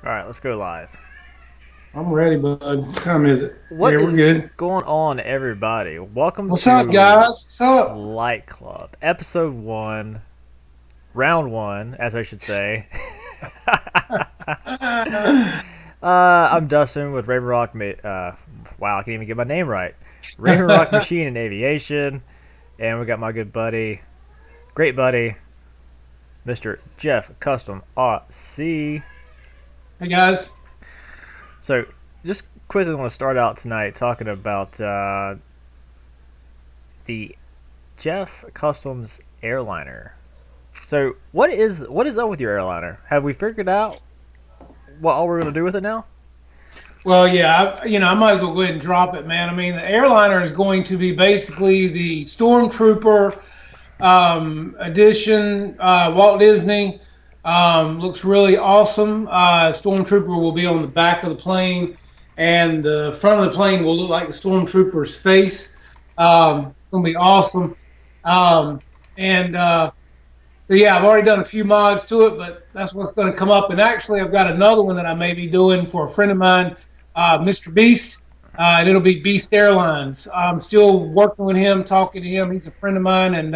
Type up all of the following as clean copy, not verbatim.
All right, let's go live. I'm ready, bud. What time is it? What Yeah, we're is good. going on, everybody? Welcome What's up, to guys? What's up? Flight Club, Episode 1, Round 1, as I should say. I'm Dustin with Raven Rock. Wow, I can't even get my name right. Raven Rock Machine and Aviation. And we got my good buddy, great buddy, Mr. Jeff Custom RC. Hey, guys. So, just quickly want to start out tonight talking about the Jeff Customs airliner. So what is up with your airliner? Have we figured out what all we're gonna do with it now? Well, yeah, I might as well go ahead and drop it, man. I mean, the airliner is going to be basically the Stormtrooper edition. Walt Disney looks really awesome. Stormtrooper will be on the back of the plane, and the front of the plane will look like the Stormtrooper's face. It's going to be awesome. And So yeah, I've already done a few mods to it, but that's what's going to come up. And actually, I've got another one that I may be doing for a friend of mine, Mr. Beast, and it'll be Beast Airlines. I'm still working with him, talking to him. He's a friend of mine, and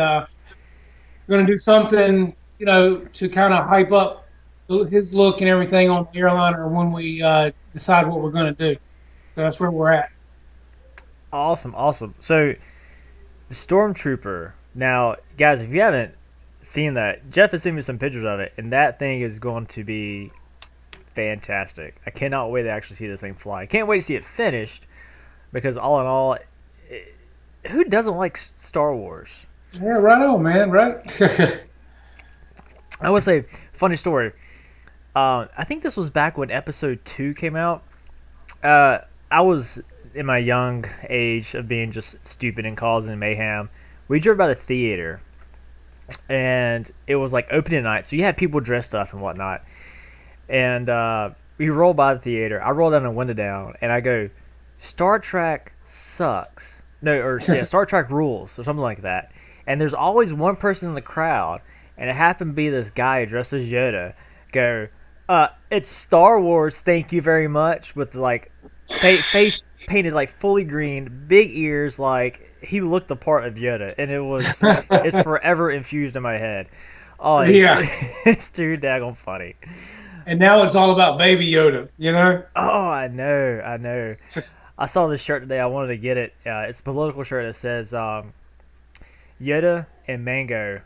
going to do something, to kind of hype up his look and everything on the airliner when we decide what we're going to do. So that's where we're at. Awesome, awesome. So the Stormtrooper. Now, guys, if you haven't seen that, Jeff has sent me some pictures of it, and that thing is going to be fantastic. I cannot wait to actually see this thing fly. I can't wait to see it finished because all in all, who doesn't like Star Wars? Yeah, right on, man. Right. I would say, funny story. I think this was back when Episode 2 came out. I was in my young age of being just stupid and causing mayhem. We drove by the theater, and it was like opening night, so you had people dressed up and whatnot. And we roll by the theater. I roll down the window down, and I go, "Star Trek sucks." No, or yeah, Star Trek rules, or something like that. And there's always one person in the crowd, and it happened to be this guy dressed as Yoda. Go, it's Star Wars. Thank you very much. With like face painted like fully green, big ears, like he looked the part of Yoda, and it's forever infused in my head. Oh, it's Yeah. it's too daggone funny. And now it's all about Baby Yoda. Oh, I know, I know. I saw this shirt today. I wanted to get it. It's a political shirt that says Yoda and Mango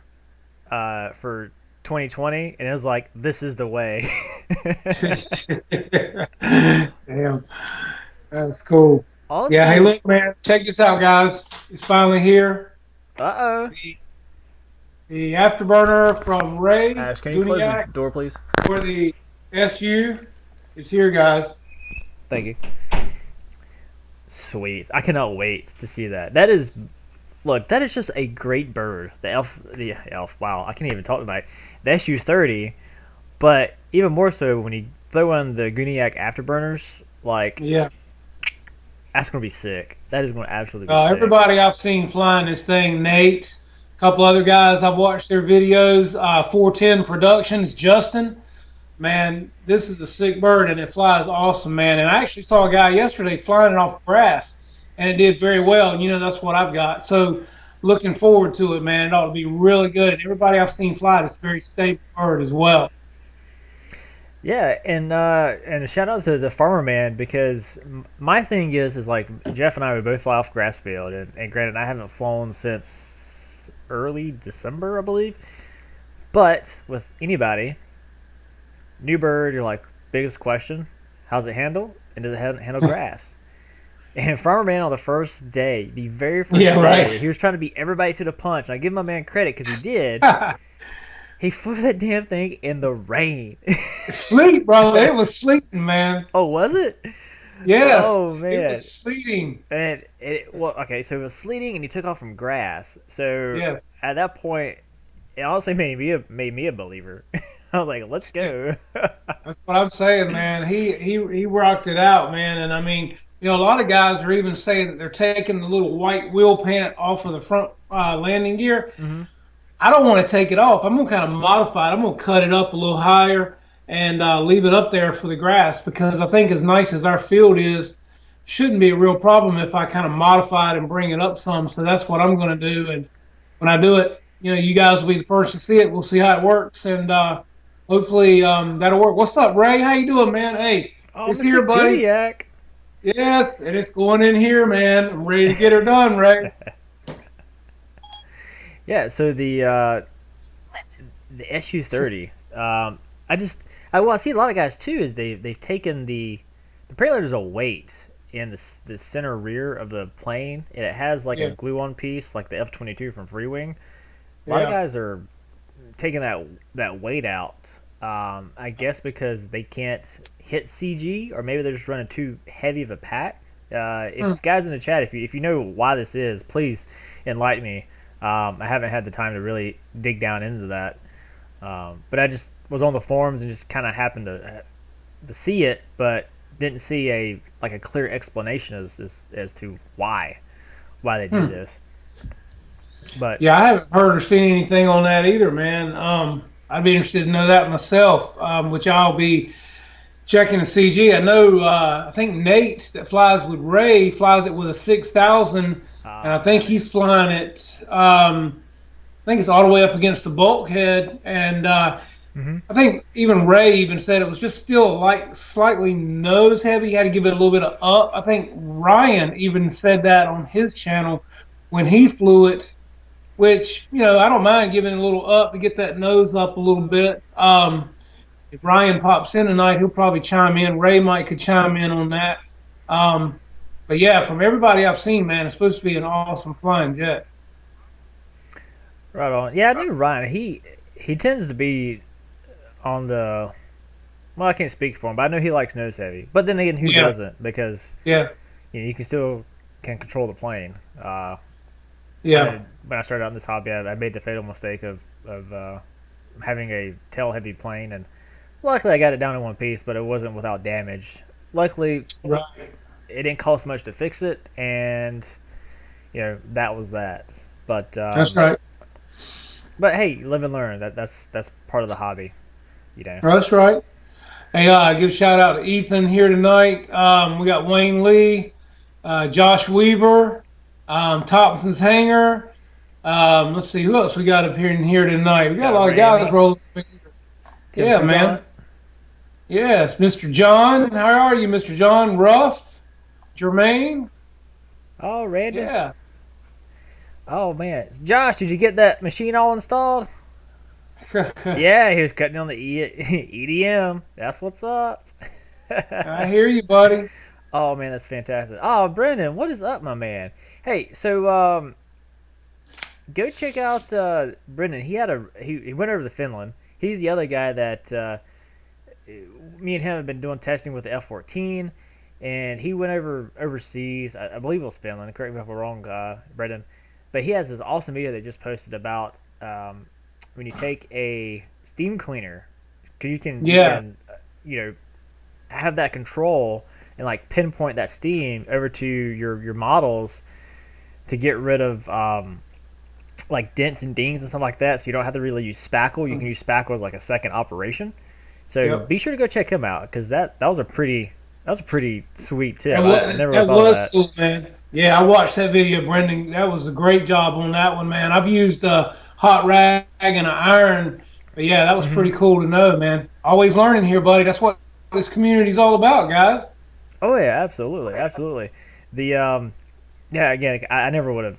for 2020, and it was like, "This is the way." Damn, that's cool. Yeah, hey, Also, look, man, check this out, guys. It's finally here. uh The, the afterburner from Ray Ash, can you close the Guniac door, please? for the SU is here, guys. Thank you. Sweet. I cannot wait to see that. That is, look, that is just a great bird. The elf. Wow, I can't even talk tonight. The SU-30, but even more so when you throw in the Guniac afterburners, like Yeah. that's gonna be sick. That is gonna absolutely be sick. Everybody I've seen flying this thing, Nate, a couple other guys I've watched their videos, 410 Productions, Justin. Man, this is a sick bird and it flies awesome, man. And I actually saw a guy yesterday flying it off grass and it did very well. And that's what I've got. So looking forward to it, man. It ought to be really good. And everybody I've seen fly this very stable bird as well. Yeah, and a shout out to the farmer man because my thing is like Jeff and I would both fly off grass field, and granted I haven't flown since early December I believe, but with anybody new bird, you're like, biggest question, how's it handle? And does it handle grass? And Farmer Man on the first day, the very Yeah, first day, right. he was trying to beat everybody to the punch. And I give my man credit because he did. He flew that damn thing in the rain. Sleet, brother. It was sleeting, man. Oh, was it? Yes, Oh it man. was sleeting. And well, okay, so it was sleeting and he took off from grass. So Yes. at that point, it honestly made me a believer. I was like, let's go. That's what I'm saying, man. He rocked it out, man. And I mean, a lot of guys are even saying that they're taking the little white wheel pant off of the front landing gear. hmm I don't want to take it off. I'm gonna kind of modify it. I'm gonna cut it up a little higher and leave it up there for the grass, because I think as nice as our field is, shouldn't be a real problem if I kind of modify it and bring it up some. So that's what I'm going to do. And when I do it, you guys will be the first to see it. We'll see how it works, and hopefully that'll work. What's up, Ray? How you doing, man? Hey, Oh, it's Mr. here, buddy. Goodiac. Yes, and it's going in here, man. I'm ready to get her done, Ray. Yeah, so the SU-30. I just I see a lot of guys too is they've taken apparently there's a weight in the center rear of the plane, and it has like a Yeah, glue-on piece like the F-22 from Freewing. A lot of yeah. guys are taking that weight out. I guess because they can't hit CG, or maybe they're just running too heavy of a pack. Hmm. If guys in the chat, if you know why this is, please enlighten me. I haven't had the time to really dig down into that, but I just was on the forums and just kind of happened to see it, but didn't see a clear explanation as to why they do Hmm. this. But Yeah, I haven't heard or seen anything on that either, man. I'd be interested to know that myself, which I'll be checking the CG. I know, I think Nate that flies with Ray flies it with a 6,000, and I think okay. he's flying it. I think it's all the way up against the bulkhead, and Hmm. I think even Ray even said it was just still like slightly nose heavy. You had to give it a little bit of up. I think Ryan even said that on his channel when he flew it, which I don't mind giving it a little up to get that nose up a little bit. If Ryan pops in tonight, he'll probably chime in. Ray might could chime in on that. Um, but yeah, from everybody I've seen, man, it's supposed to be an awesome flying jet. Right on. Yeah, I knew Ryan. He tends to be on the well. I can't speak for him, but I know he likes nose heavy. But then again, who Yeah, doesn't? Because yeah, you can still can control the plane. I yeah. know when I started out in this hobby, I made the fatal mistake of having a tail heavy plane, and luckily I got it down in one piece, but it wasn't without damage. Luckily, Right. it didn't cost much to fix it, and that was that. But That's right. hey, live and learn. That's part of the hobby. You know. That's right. Hey, give a shout out to Ethan here tonight. We got Wayne Lee, Josh Weaver, Thompson's Hanger. Let's see who else we got up here in here tonight. We got a Got lot of guys Randy, rolling. Yeah, Temperature man. John. Yes, Mr. John. How are you, Mr. John? Ruff, Jermaine. Oh, Randy. Yeah. Oh man, Josh, did you get that machine all installed? Yeah, he was cutting on the EDM. That's what's up. I hear you, buddy. Oh man, that's fantastic. Oh, Brendan, what is up, my man? Hey, so go check out Brendan. He went over to Finland. He's the other guy that me and him have been doing testing with the F-14, and he went overseas. I believe it was Finland. Correct me if I'm wrong, Brendan. But he has this awesome video they just posted about when you take a steam cleaner, because you Yeah. can have that control and like pinpoint that steam over to your models to get rid of like dents and dings and stuff like that. So you don't have to really use spackle. You can use spackle as like a second operation. So Yep. be sure to go check him out because that was a pretty sweet tip. That I was, never would have that thought of was that. cool, man. Yeah, I watched that video, Brendan. That was a great job on that one, man. I've used a hot rag and an iron, but yeah, that was Hmm. pretty cool to know, man. Always learning here, buddy. That's what this community's all about, guys. Oh yeah, absolutely, absolutely. The yeah, again, I never would have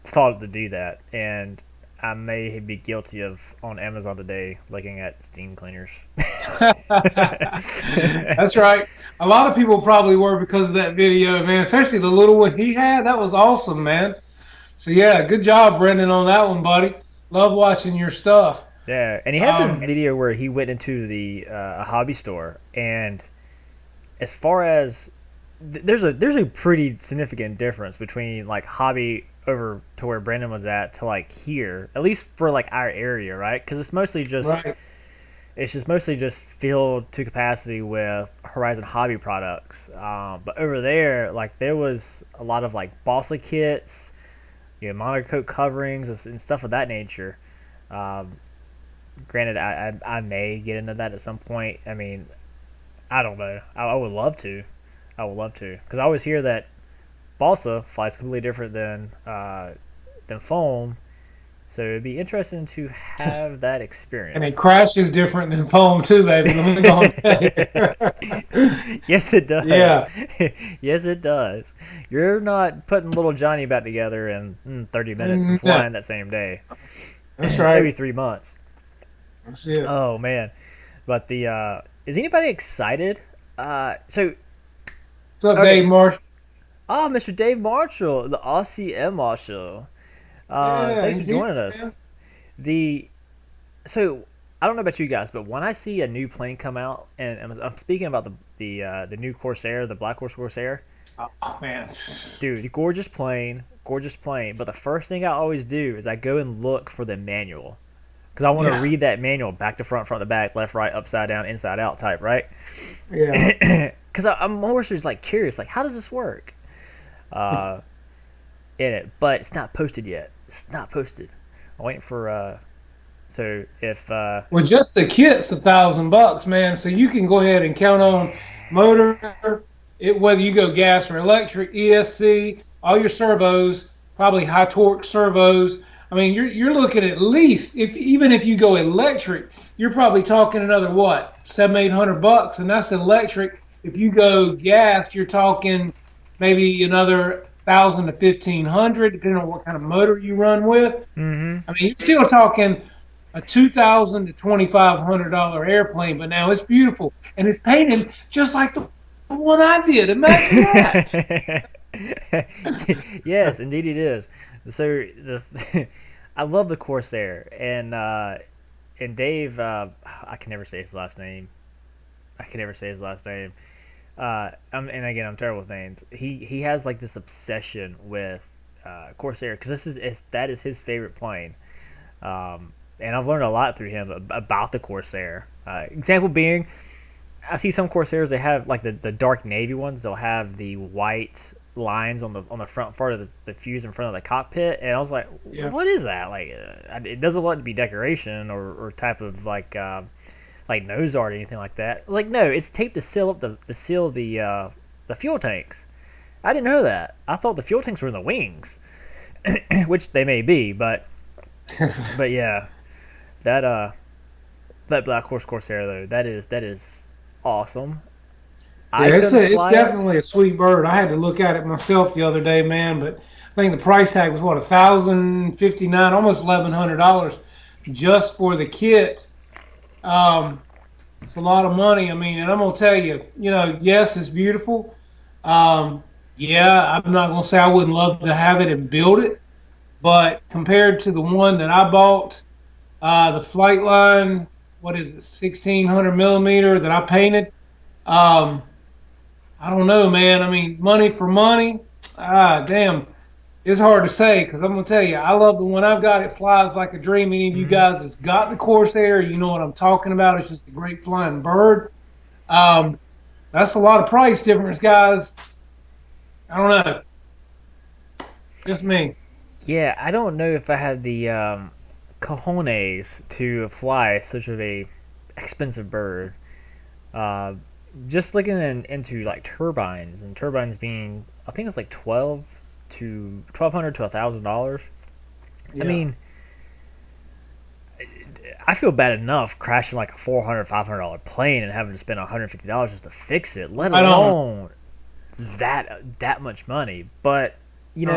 thought to do that, and I may be guilty of on Amazon today looking at steam cleaners. That's right. A lot of people probably were because of that video, man. Especially the little one he had. That was awesome, man. So yeah, good job, Brendan, on that one, buddy. Love watching your stuff. Yeah, and he has this Um, video where he went into the a hobby store, and as far as there's a pretty significant difference between like hobby over to where Brandon was at like here, at least for like our area, right? Because right. it's just mostly just filled to capacity with Horizon hobby products. But over there, like there was a lot of like Bossa kits, monocoat coverings and stuff of that nature. Um, granted, I may get into that at some point. I mean, I don't know. I would love to. I would love to because I always hear that balsa flies completely different than foam. So it'd be interesting to have that And it experience. crashes different than foam too, baby. Let me go and tell you. Yes, it does. Yeah, Yes, it does. You're not putting little Johnny back together in 30 minutes and no, flying that same day. that's Maybe right. 3 months. That's it. Oh man. But the is anybody excited? So What's up, Dave okay. Marsh? Mr. Dave Marshall, the Aussie M Marshall. Yeah, Thanks for he's here, joining us. man. The so I don't know about you guys, but when I see a new plane come out, and I'm speaking about the new Corsair, the Black Horse Corsair, Oh man, dude, gorgeous plane, gorgeous plane. But the first thing I always do is I go and look for the manual because I want to yeah, read that manual back to front, front to back, left, right, upside down, inside out type, right? yeah. Because I'm more just like curious, like how does this work uh, in it? But it's not posted yet. It's not posted. I'm waiting for so if Well, just the kit's $1,000, man. So you can go ahead and count on motor, whether you go gas or electric, ESC, all your servos, probably high torque servos. I mean, you're looking at least if even if you go electric, you're probably talking another what 700-800 bucks, and that's electric. If you go gas, you're talking maybe another 1,000 to 1,500, depending on what kind of motor you run with. mm-hmm. I mean, you're still talking a $2,000 to $2,500 airplane, but now it's beautiful and it's painted just like the one I did. Imagine that. Yes, indeed it is. So I love the Corsair and Dave. I can never say his last name. I can never say his last name. And again, I'm terrible with names. He has like this obsession with Corsair because that is his favorite plane. And I've learned a lot through him about the Corsair. Example being, I see some Corsairs they have like the dark navy ones. They'll have the white lines on the front part of the fuse in front of the cockpit, and I was like, Yeah. what is that? Like, it doesn't look to be decoration or type of like nose art or anything like that. Like, no, it's taped to seal up the fuel tanks. I didn't know that. I thought the fuel tanks were in the wings, which they may be, but yeah, that that Black Horse Corsair though, that is awesome. I Yeah, couldn't it's fly definitely it. a sweet bird. I had to look at it myself the other day, man. But I think the price tag was what 1,059, almost $1,100 just for the kit. Um, it's a lot of money. I mean, and I'm gonna tell you, yes, it's beautiful. Um, yeah, I'm not gonna say I wouldn't love to have it and build it, but compared to the one that I bought, the Flightline, what is it, 1,600 millimeter that I painted. Um, I don't know, man. I mean, money for money. Damn, it's hard to say because I'm gonna tell you, I love the one I've got. It flies like a dream. Any of you Hmm. guys that's got the Corsair, you know what I'm talking about. It's just a great flying bird. Um, that's a lot of price difference, guys. I don't know. Just me. Yeah, I don't know if I had the cojones to fly such of a expensive bird. Uh, just looking into like turbines and turbines being, I think it's like 1,200 to $1,000. I Yeah. mean, I feel bad enough crashing like a $400 plane and having to spend $150 just to fix it, let I don't. alone that much money. But Uh,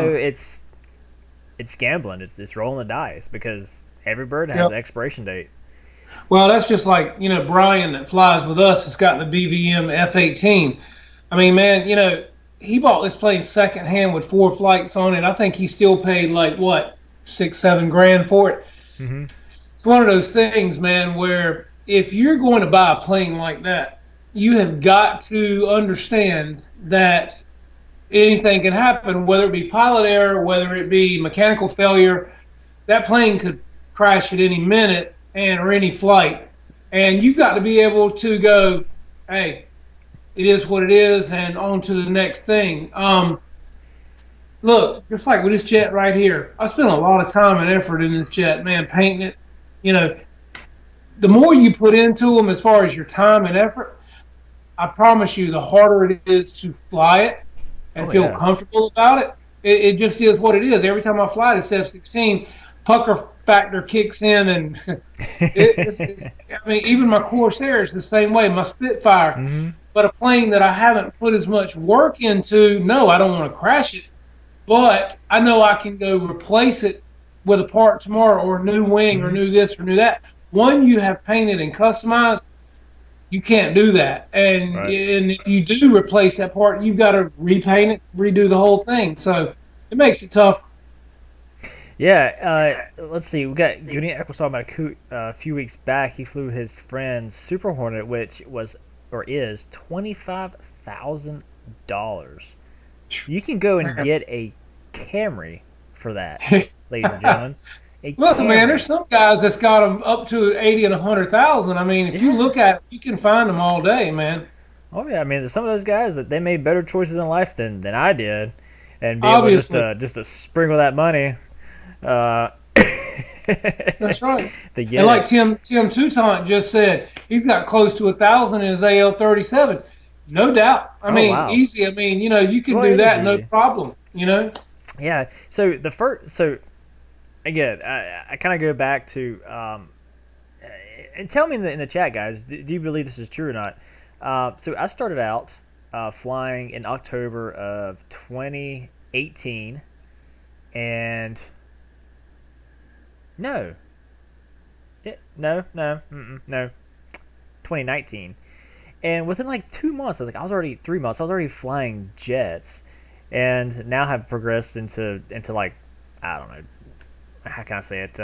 it's gambling. It's rolling the dice because every bird has yep. an expiration date. Well, that's just like Brian that flies with us has got the BVM F-18. I mean, man, he bought this plane secondhand with 4 flights on it. I think he still paid like what 6, 7 grand for it. Hmm. It's one of those things, man, where if you're going to buy a plane like that, you have got to understand that anything can happen, whether it be pilot error, whether it be mechanical failure. That plane could crash at any minute and or any flight, and you've got to be able to go, hey, it is what it is, and on to the next thing. Look, just like with this jet right here, I spent a lot of time and effort in this jet, man, painting it. You know, the more you put into them as far as your time and effort, I promise you, the harder it is to fly it and Oh feel yeah. comfortable about it. It just is what it is. Every time I fly this F-16, pucker factor kicks in, and I mean, even my Corsair is the same way. My Spitfire, Mm-hmm. but a plane that I haven't put as much work into. No, I don't want to crash it, but I know I can go replace it with a part tomorrow, or a new wing, or Mm-hmm. new this, or new that. One you have painted and customized, you can't do that. Right. And if you do replace that part, you've got to repaint it, redo the whole thing. So it makes it tough. Yeah, let's see. We got Guniak was talking about a few weeks back. He flew his friend's Super Hornet, which was or is $25,000. You can go and get a Camry for that, ladies and gentlemen. A Look, man, there's Camry. some guys that's got them up to 80 and 100,000. I mean, if you Yeah. look at it, you can find them all day, man. Oh yeah. I mean, some of those guys that they made better choices in life than I did, and be able Obviously, just to sprinkle that money, uh, that's right. to And get like it. Tim Toutant just said, he's got close to 1,000 in his AL-37. No doubt. I Oh mean, wow. easy. I mean, you can Well, do it is that no easy. problem. Yeah. So the first, so again, I kind of go back to, and tell me in the chat, guys, do you believe this is true or not? So I started out flying in October of 2018, and no, no, 2019, and within like 2 months, I was already 3 months, I was already flying jets, and now have progressed into like, I don't know, how can I say it?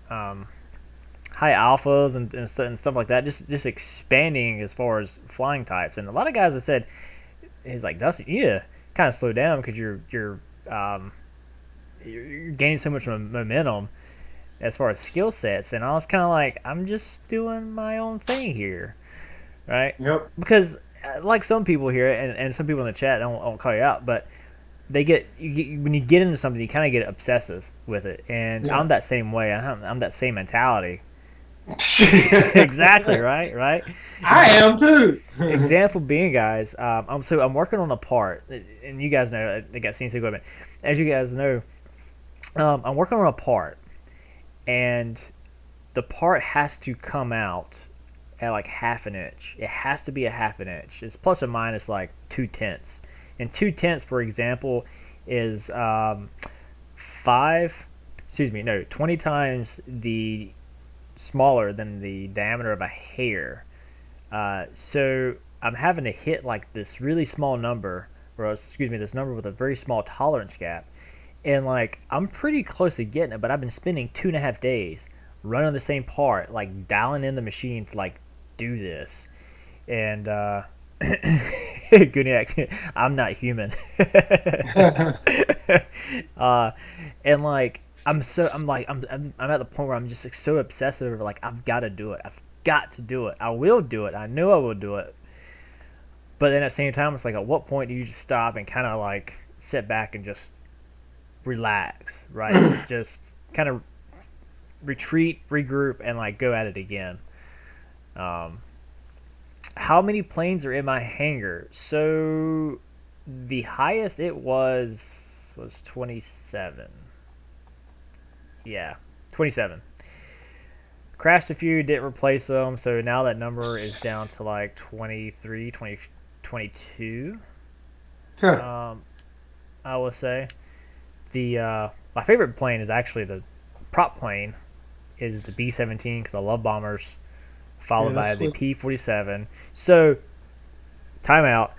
Um, High alphas and stuff like that. Just expanding as far as flying types. And a lot of guys have said, he's like, Dusty, yeah, kind of slow down because um, you're gaining so much momentum as far as skill sets. And I was kind of like, I'm just doing my own thing here, right? Yep. Because like some people here and some people in the chat, I won't call you out, but when you get into something, you kind of get obsessive with it, and Yeah. I'm that same way. I'm that same mentality. Exactly right. I am too. Example being, guys, I'm working on a part, and you guys know they got CNC equipment. As you guys know, I'm working on a part, and the part has to come out at like half an inch. It has to be a half an inch. It's plus or minus like 2/10, and 2/10, for example, is 20 times the smaller than the diameter of a hair. So I'm having to hit like this really small number, or excuse me, this number with a very small tolerance gap, and like I'm pretty close to getting it, but I've been spending 2.5 days running the same part, like dialing in the machine to like do this, and Guniak, I'm not human. uh, and like I'm at the point where I'm just like, so obsessive over like I've got to do it. I've got to do it. I will do it. I know I will do it. But then at the same time, it's like, at what point do you just stop and kind of like sit back and just relax, right? Just kind of retreat, regroup, and like go at it again. Um, how many planes are in my hangar? So the highest it was 27. Yeah, 27. Crashed a few, didn't replace them, so now that number is down to like 23, 20, 22. Sure. I will say the my favorite plane is actually the prop plane is the B-17 because I love bombers, Yeah, followed that's by the sweet. P-47. So timeout.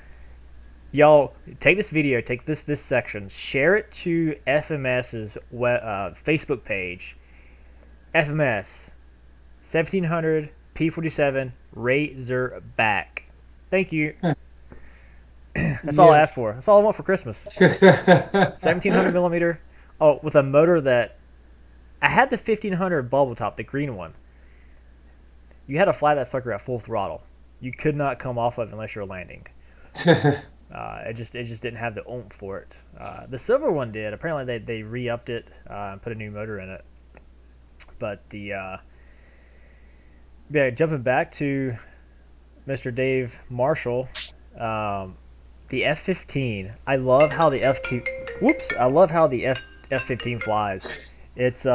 Y'all take this video, take this section, share it to FMS's Facebook page. FMS 1700 P-47 Razorback. Thank you. That's all I Yeah. asked for. That's all I want for Christmas. 1700 millimeter. Oh, with a motor that I had the 1500 bubble top, the green one. You had to fly that sucker at full throttle. You could not come off of it unless you're landing. It just didn't have the oomph for it. The silver one did. Apparently they re-upped it and put a new motor in it. But Yeah, jumping back to Mr. Dave Marshall, um, the F-15. I love how the F2. Whoops! I love how the F-15 flies. It's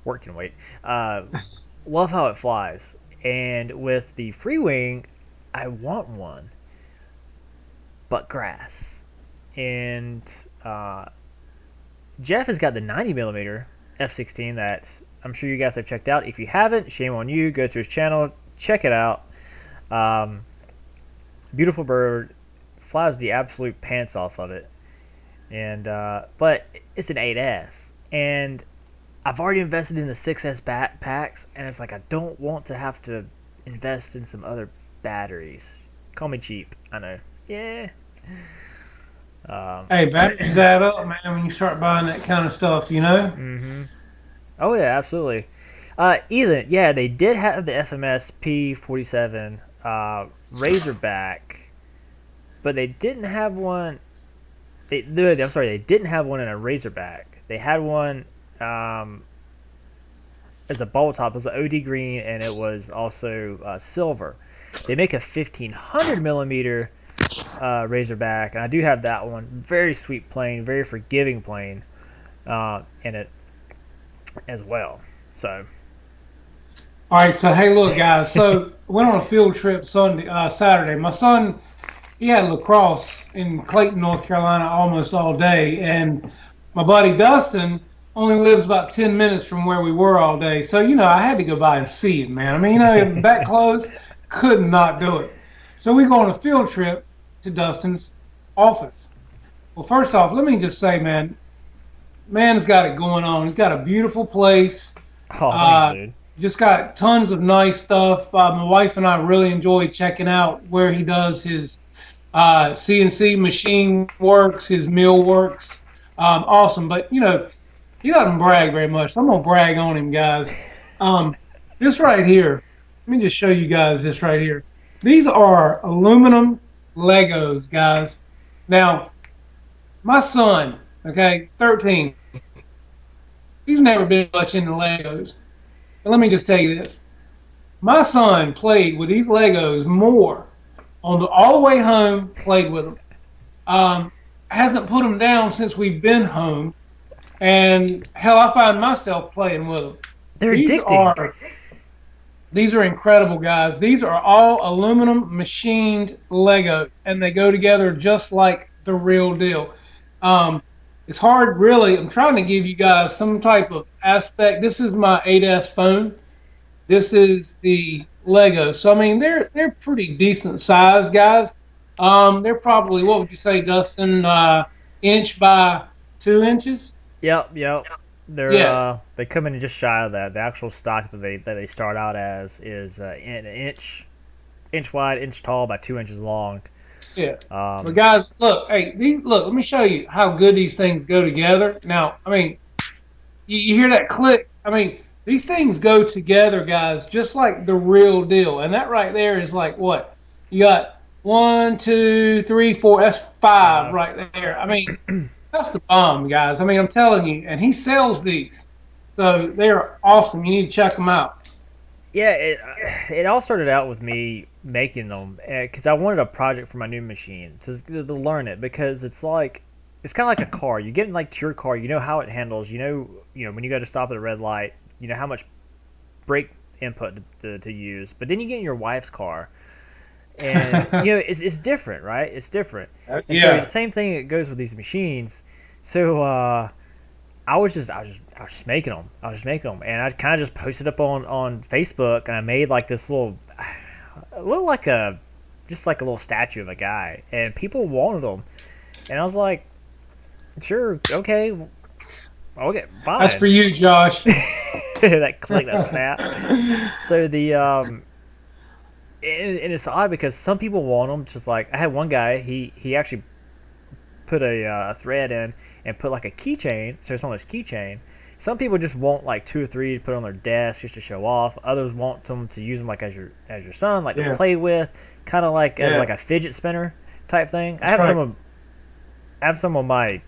working weight. Love how it flies. And with the free wing, I want one, but grass. And uh, Jeff has got the 90 millimeter F-16 that I'm sure you guys have checked out. If you haven't, shame on you. Go to his channel, check it out. Um, Beautiful bird, flies the absolute pants off of it. And but it's an 8S, and I've already invested in the 6S packs, and it's like I don't want to have to invest in some other batteries. Call me cheap, I know. Yeah. Um, Hey, batteries add up, man. When you start buying that kind of stuff, you know. mm-hmm. Oh yeah, absolutely. Ethan, yeah, they did have the FMS P47 Razorback, but they didn't have one. I'm sorry, they didn't have one in a Razorback. They had one um, as a bubble top. It was an OD green, and it was also silver. They make a 1500 millimeter Razorback, and I do have that one. Very sweet plane, very forgiving plane in it as well. So, All right, so hey, look, guys. So went on a field trip Saturday. My son, he had lacrosse in Clayton, North Carolina, almost all day, and my buddy Dustin only lives about 10 minutes from where we were all day. So I had to go by and see him, man. I mean, that close, could not do it. So we go on a field trip to Dustin's office. Well, first off, let me just say, man's got it going on. He's got a beautiful place. oh, thanks, Uh, dude. just got tons of nice stuff. My wife and I really enjoy checking out where he does his CNC machine works, his mill works. Awesome. But, he doesn't brag very much. So I'm going to brag on him, guys. Um, this right here, let me just show you guys this right here. These are aluminum Legos, guys. Now, my son, okay, 13, he's never been much into Legos. But let me just tell you this. My son played with these Legos more on the all the way home, played with them. Hasn't put them down since we've been home. And hell, I find myself playing with them. They're These addicting. are these are incredible, guys. These are all aluminum machined Legos, and they go together just like the real deal. Um, it's hard, really. I'm trying to give you guys some type of aspect. This is my 8S phone. This is the Lego. So I mean, they're pretty decent size, guys. They're probably, what would you say, Dustin? Inch by 2 inches. Yep, yep. Yeah, They come in just shy of that. The actual stock that they start out as is an inch wide, inch tall by 2 inches long. yeah. But Um, guys, look, hey, look. Let me show you how good these things go together. Now, I mean, you hear that click? I mean, these things go together, guys, just like the real deal. And that right there is like what? You got one, two, three, four. That's five Five. right there. I mean, that's the bomb, guys. I mean, I'm telling you. And he sells these, so they're awesome. You need to check them out. Yeah, it all started out with me making them because I wanted a project for my new machine to learn it because it's kind of like a car. You get in like to your car, you know how it handles. You know when you go to stop at a red light, you know how much brake input to use. But then you get in your wife's car, and it's different, right? It's different. And so the Yeah. same thing it goes with these machines. So I was just making them. I was just making them, and I kind of just posted up on Facebook, and I made like this a little like a, just like a little statue of a guy, and people wanted them, and I was like, sure, okay, okay, That's for fine. you, Josh. That click, that snap. So and it's odd because some people want them. Just like I had one guy, he actually put a thread in and put like a keychain, so it's on his keychain. Some people just want like two or three to put on their desk just to show off. Others want them to use them like as your son, like to Yeah. play with, kind of like as Yeah. like a fidget spinner type thing. That's right. I have some on my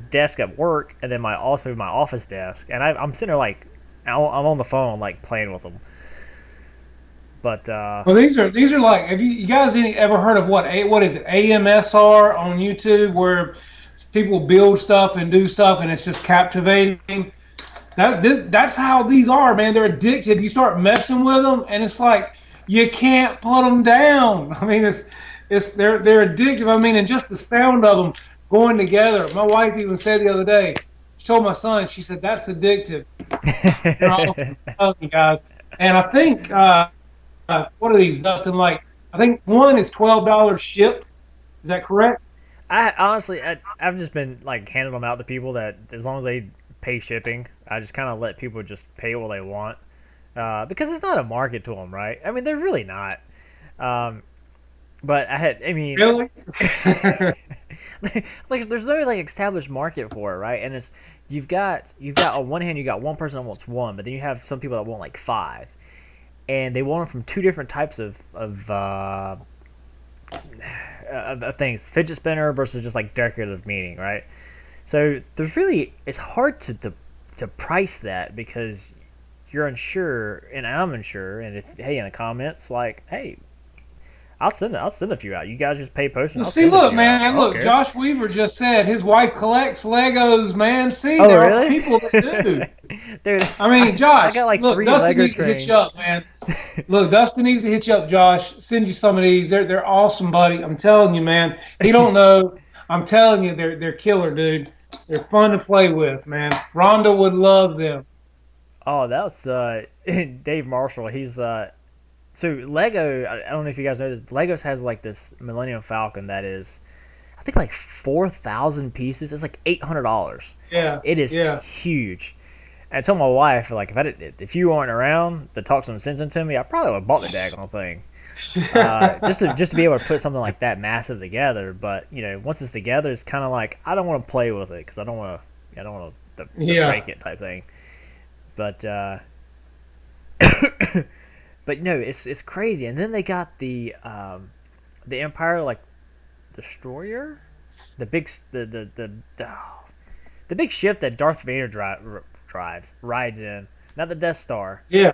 desk at work, and then my office desk, and I'm sitting there like I'm on the phone like playing with them. But Well, these are like. Have you guys ever heard of what is it, AMSR on YouTube, where people build stuff and do stuff, and it's just captivating. That's how these are, man. They're addicted. You start messing with them, and it's like you can't put them down. I mean, they're addictive. I mean, and just the sound of them going together. My wife even said the other day. She told my son. She said that's addictive. They're awesome, guys. And I think what are these, Dustin? Like, I think one is $12 shipped. Is that correct? I honestly, I've just been like handing them out to people that as long as they pay shipping, I just kind of let people just pay what they want because it's not a market to them, right? I mean, they're really not. Um, but I mean, Really? like there's no like established market for it, right? And it's you've got on one hand you got one person that wants one, but then you have some people that want like five, and they want them from two different types of things: fidget spinner versus just like decorative meaning, right? So there's really it's hard to price that because you're unsure and I'm unsure. And if hey in the comments like hey I'll send a few out. You guys just pay posting. Well, I'll see, send a look, few out. I man, don't look. care. Josh Weaver just said his wife collects Legos, man. See, Oh there are really? people that do. Dude, I mean, I Josh, got like look, three Dustin Lego needs to hit you trains. up, man. Look, Dustin needs to hit you up, Josh. Send you some of these. They're awesome, buddy. I'm telling you, man. He don't know. I'm telling you, they're killer, dude. They're fun to play with, man. Rhonda would love them. Oh, that's Dave Marshall. He's so Lego. I don't know if you guys know this. Legos has like this Millennium Falcon that is, I think like 4,000 pieces. It's like $800. Yeah, It is yeah. huge. And I told my wife like if you weren't around to talk some sense into me, I probably would have bought the daggone thing. Just to be able to put something like that massive together. But you know, once it's together, it's kind of like I don't want to play with it because I don't want to Yeah. break it type thing. But but no, it's crazy. And then they got the Empire like destroyer, the big the big ship that Darth Vader rides in, not the Death Star. Yeah,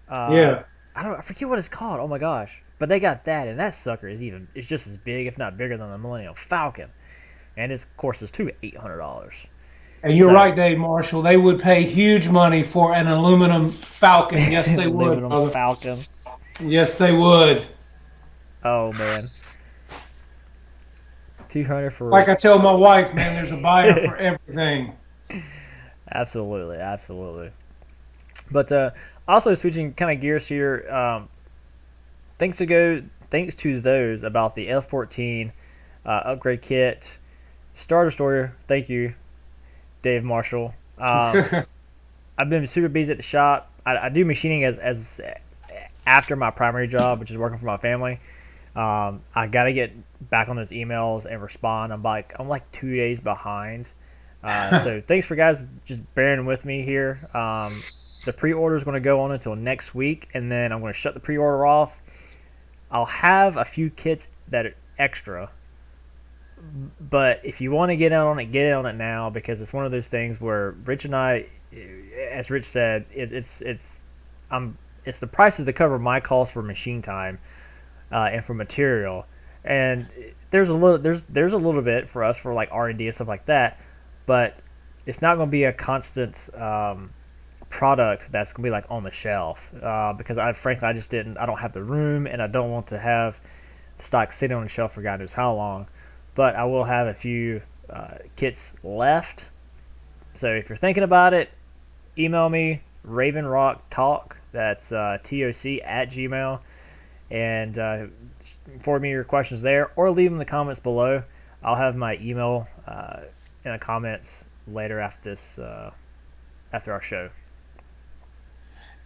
Uh, yeah. I forget what it's called. Oh my gosh! But they got that, and that sucker is just as big, if not bigger, than the Millennium Falcon, and its course is too $800. And you're So right, Dave Marshall. They would pay huge money for an aluminum Falcon. Yes, they would, aluminum brother. Falcon. Yes, they would. Oh man, 200 It's like for I tell my wife, man, there's a buyer for everything. absolutely, absolutely. But also switching kind of gears here. Thanks to those about the F-14 upgrade kit, Star Destroyer. Thank you, Dave Marshall. I've been super busy at the shop. I do machining as after my primary job, which is working for my family. I gotta get back on those emails and respond. I'm like 2 days behind. So thanks for guys just bearing with me here. The pre-order is going to go on until next week, and then I'm going to shut the pre-order off. I'll have a few kits that are extra, but if you want to get in on it, get in on it now because it's one of those things where Rich and I, as Rich said, it's the prices to cover my costs for machine time and for material, and there's a little bit for us for like R&D and stuff like that, but it's not going to be a constant product that's going to be like on the shelf because I just didn't I don't have the room and I don't want to have stock sitting on the shelf for God knows how long, but I will have a few kits left. So if you're thinking about it, email me ravenrocktalk, that's TOC at Gmail, and forward me your questions there or leave them in the comments below. I'll have my email in the comments later after this after our show.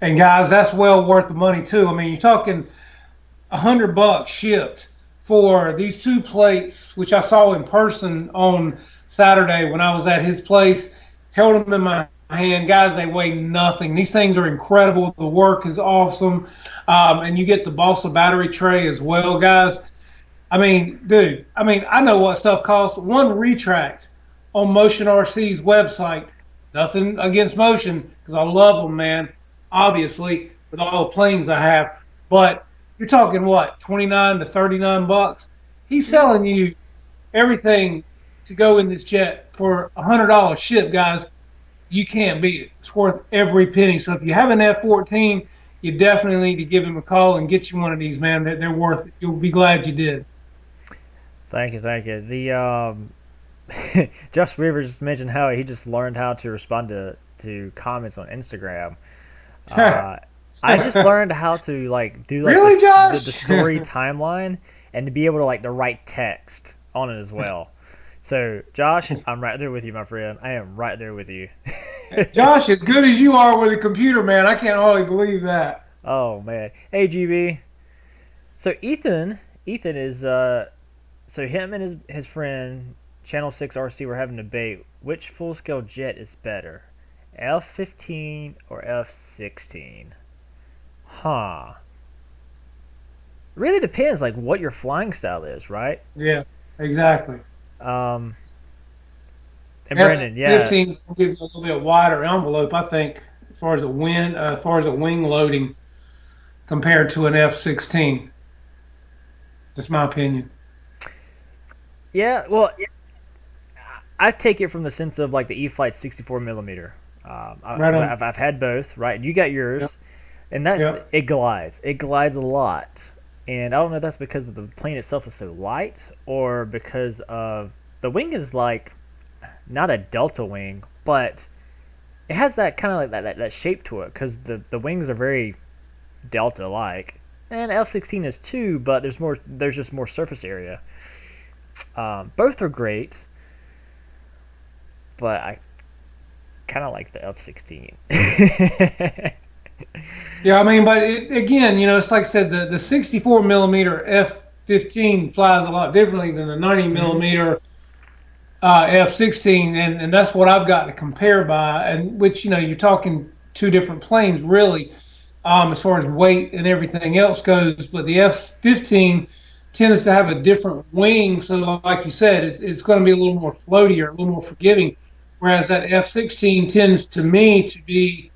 And guys, that's well worth the money too. I mean, you're talking $100 shipped for these two plates, which I saw in person on Saturday when I was at his place. Held them in my hand, guys. They weigh nothing. These things are incredible. The work is awesome, and you get the Balsa battery tray as well, guys. I mean, dude. I mean, I know what stuff costs. One retract on Motion RC's website Nothing against Motion because I love them, man. Obviously, with all the planes I have, but you're talking what, 29 to 39 bucks? He's Yeah. selling you everything to go in this jet for $100 ship, guys. You can't beat it. It's worth every penny. So if you have an F-14, you definitely need to give him a call and get you one of these, man. They're worth it. You'll be glad you did. Thank you, thank you. The Josh Rivers just mentioned how he just learned how to respond to comments on Instagram. Uh, I just learned how to like do like Really, the Josh? story timeline and to be able to like the write text on it as well. So Josh, I'm right there with you, my friend. I am right there with you. Josh, as good as you are with a computer, man, I can't hardly believe that. Oh man. Hey GB. So Ethan is so him and his friend Channel 6 RC were having a debate which full scale jet is better. F-15 or F-16? Huh. Really depends like what your flying style is, right? Yeah, exactly. Um and Brandon, yeah. F-15 is going to give you a little bit wider envelope, I think, as far as the wind, as far as the wing loading compared to an F-16. That's my opinion. Yeah, well, I take it from the sense of like the E-flite 64 millimeter. Right 'Cause on. I've had both, right? And you got Yep. yours, and that Yep. it glides. It glides a lot, and I don't know if that's because the plane itself is so light or because of the wing is like not a delta wing, but it has that kind of like that shape to it because the wings are very delta like. And F-16 is too, but there's just more surface area. Both are great, but I kind of like the F-16. Yeah, I mean, but again, it's like I said, the 64 millimeter F-15 flies a lot differently than the 90 Hmm. millimeter F-16, and that's what I've got to compare by, and which you're talking two different planes really, as far as weight and everything else goes. But the F-15 tends to have a different wing, so like you said, it's going to be a little more floaty or a little more forgiving, whereas that F-16 tends to me to be,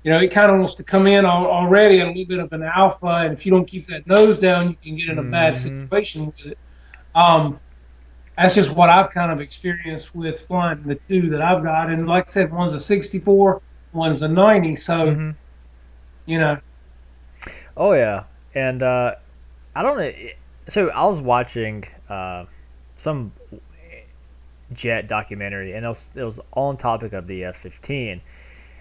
it kind of wants to come in already at a little bit of an alpha, and if you don't keep that nose down, you can get in a bad Hmm. situation with it. Um, that's just what I've kind of experienced with flying the two that I've got. And like I said, one's a 64, one's a 90. So, Hmm. you know, Oh yeah, and I don't know. So I was watching some jet documentary, and it was on topic of the F-15,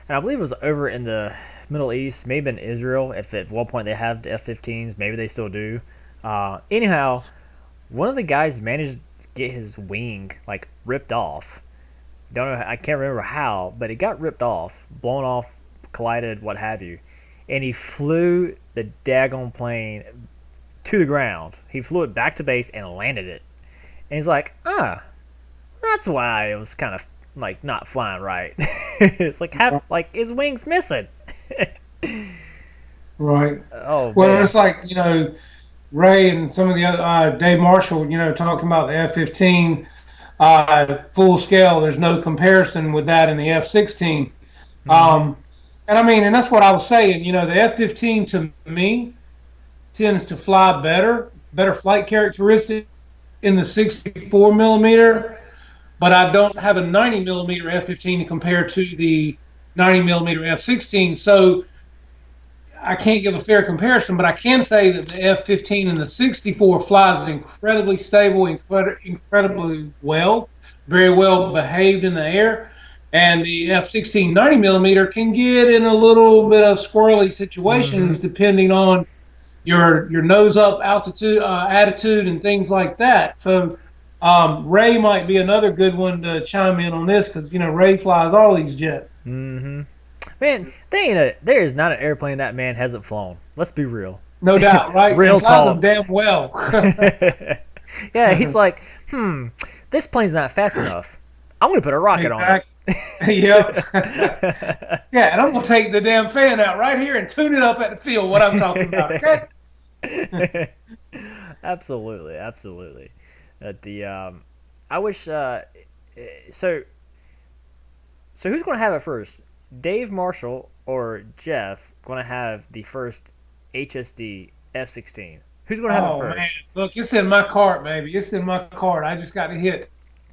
and I believe it was over in the Middle East, maybe in Israel. If at one point they have the F-15s, maybe they still do. Anyhow, one of the guys managed to get his wing like ripped off. Don't know. I can't remember how, but it got ripped off, blown off, collided, what have you, and he flew the daggone plane to the ground. He flew it back to base and landed it. And he's like, that's why it was kind of like not flying right. It's like like his wings missing. right. Oh Well, man. it's like, Ray and some of the other, Dave Marshall, talking about the F-15 full scale. There's no comparison with that in the F-16. Hmm. Um, and I mean, and that's what I was saying. The F-15 to me tends to fly better flight characteristics in the 64 millimeter, but I don't have a 90 millimeter F-15 to compare to the 90 millimeter F-16. So I can't give a fair comparison, but I can say that the F-15 and the 64 flies incredibly stable, incredibly well, very well behaved in the air. And the F-16 90 millimeter can get in a little bit of squirrely Hmm. situations depending on your nose up altitude, attitude, and things like that. So Ray might be another good one to chime in on this because Ray flies all these jets, Hmm. Man, there is not an airplane that man hasn't flown. Let's be real. no doubt, right? And Real flies them talk. damn well. Yeah, he's like, this plane's not fast enough. I'm gonna put a rocket on it. Exactly. Yep. Yeah, and I'm gonna take the damn fan out right here and tune it up at the field. What I'm talking about, okay? Absolutely, absolutely. The I wish so So who's going to have it first? Dave Marshall or Jeff going to have the first HSD F-16? Who's going to have it Oh man, first? look, it's in my cart, baby. It's in my cart. I just got to hit.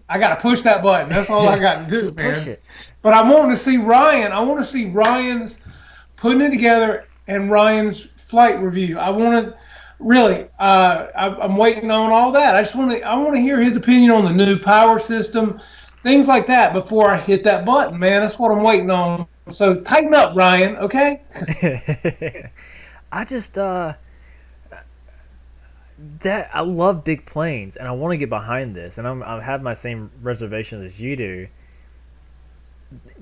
I got to push that button. That's all I got to do, Just push man. it. But I want to see Ryan. I want to see Ryan's putting it together and Ryan's flight review. I want to really. I'm waiting on all that. I just want to. I want to hear his opinion on the new power system, things like that before I hit that button, man. That's what I'm waiting on. So tighten up, Ryan. Okay. I just that I love big planes and I want to get behind this and I have my same reservations as you do.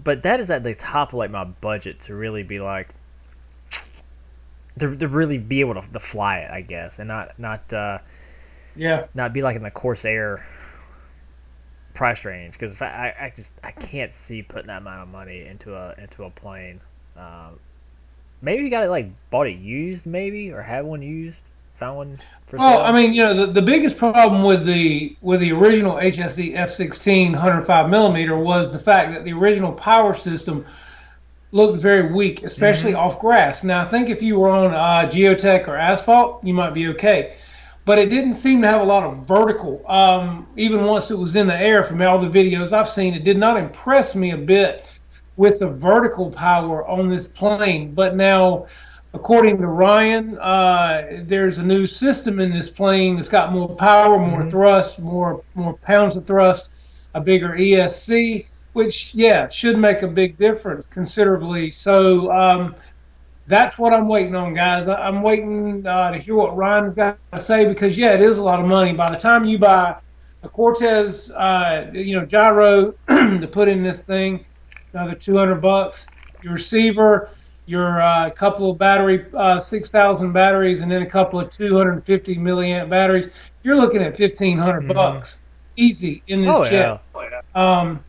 But that is at the top of like my budget to really be like to really be able to fly it, I guess, and Yeah. not be like in the Corsair price range because I just I can't see putting that amount of money into a plane. Um, Maybe you got it like bought it used, maybe, or had one used, found one for Well, I sale. mean, the biggest problem with the original HSD F-16 105 millimeter was the fact that the original power system looked very weak, especially Mm-hmm. off grass. Now, I think if you were on geotech or asphalt, you might be okay, but it didn't seem to have a lot of vertical. Even once it was in the air, from all the videos I've seen, it did not impress me a bit with the vertical power on this plane. But now, according to Ryan, there's a new system in this plane that's got more power, more Mm-hmm. thrust, more pounds of thrust, a bigger ESC, which yeah should make a big difference considerably. So that's what I'm waiting on, guys. I'm waiting to hear what Ryan's got to say because yeah, it is a lot of money. By the time you buy a Cortez, gyro to put in this thing, another $200. Your receiver, your couple of battery, 6,000 batteries, and then a couple of 250 milliamp batteries. You're looking at 1,500 Mm-hmm. bucks easy in this Oh jet. yeah. Um,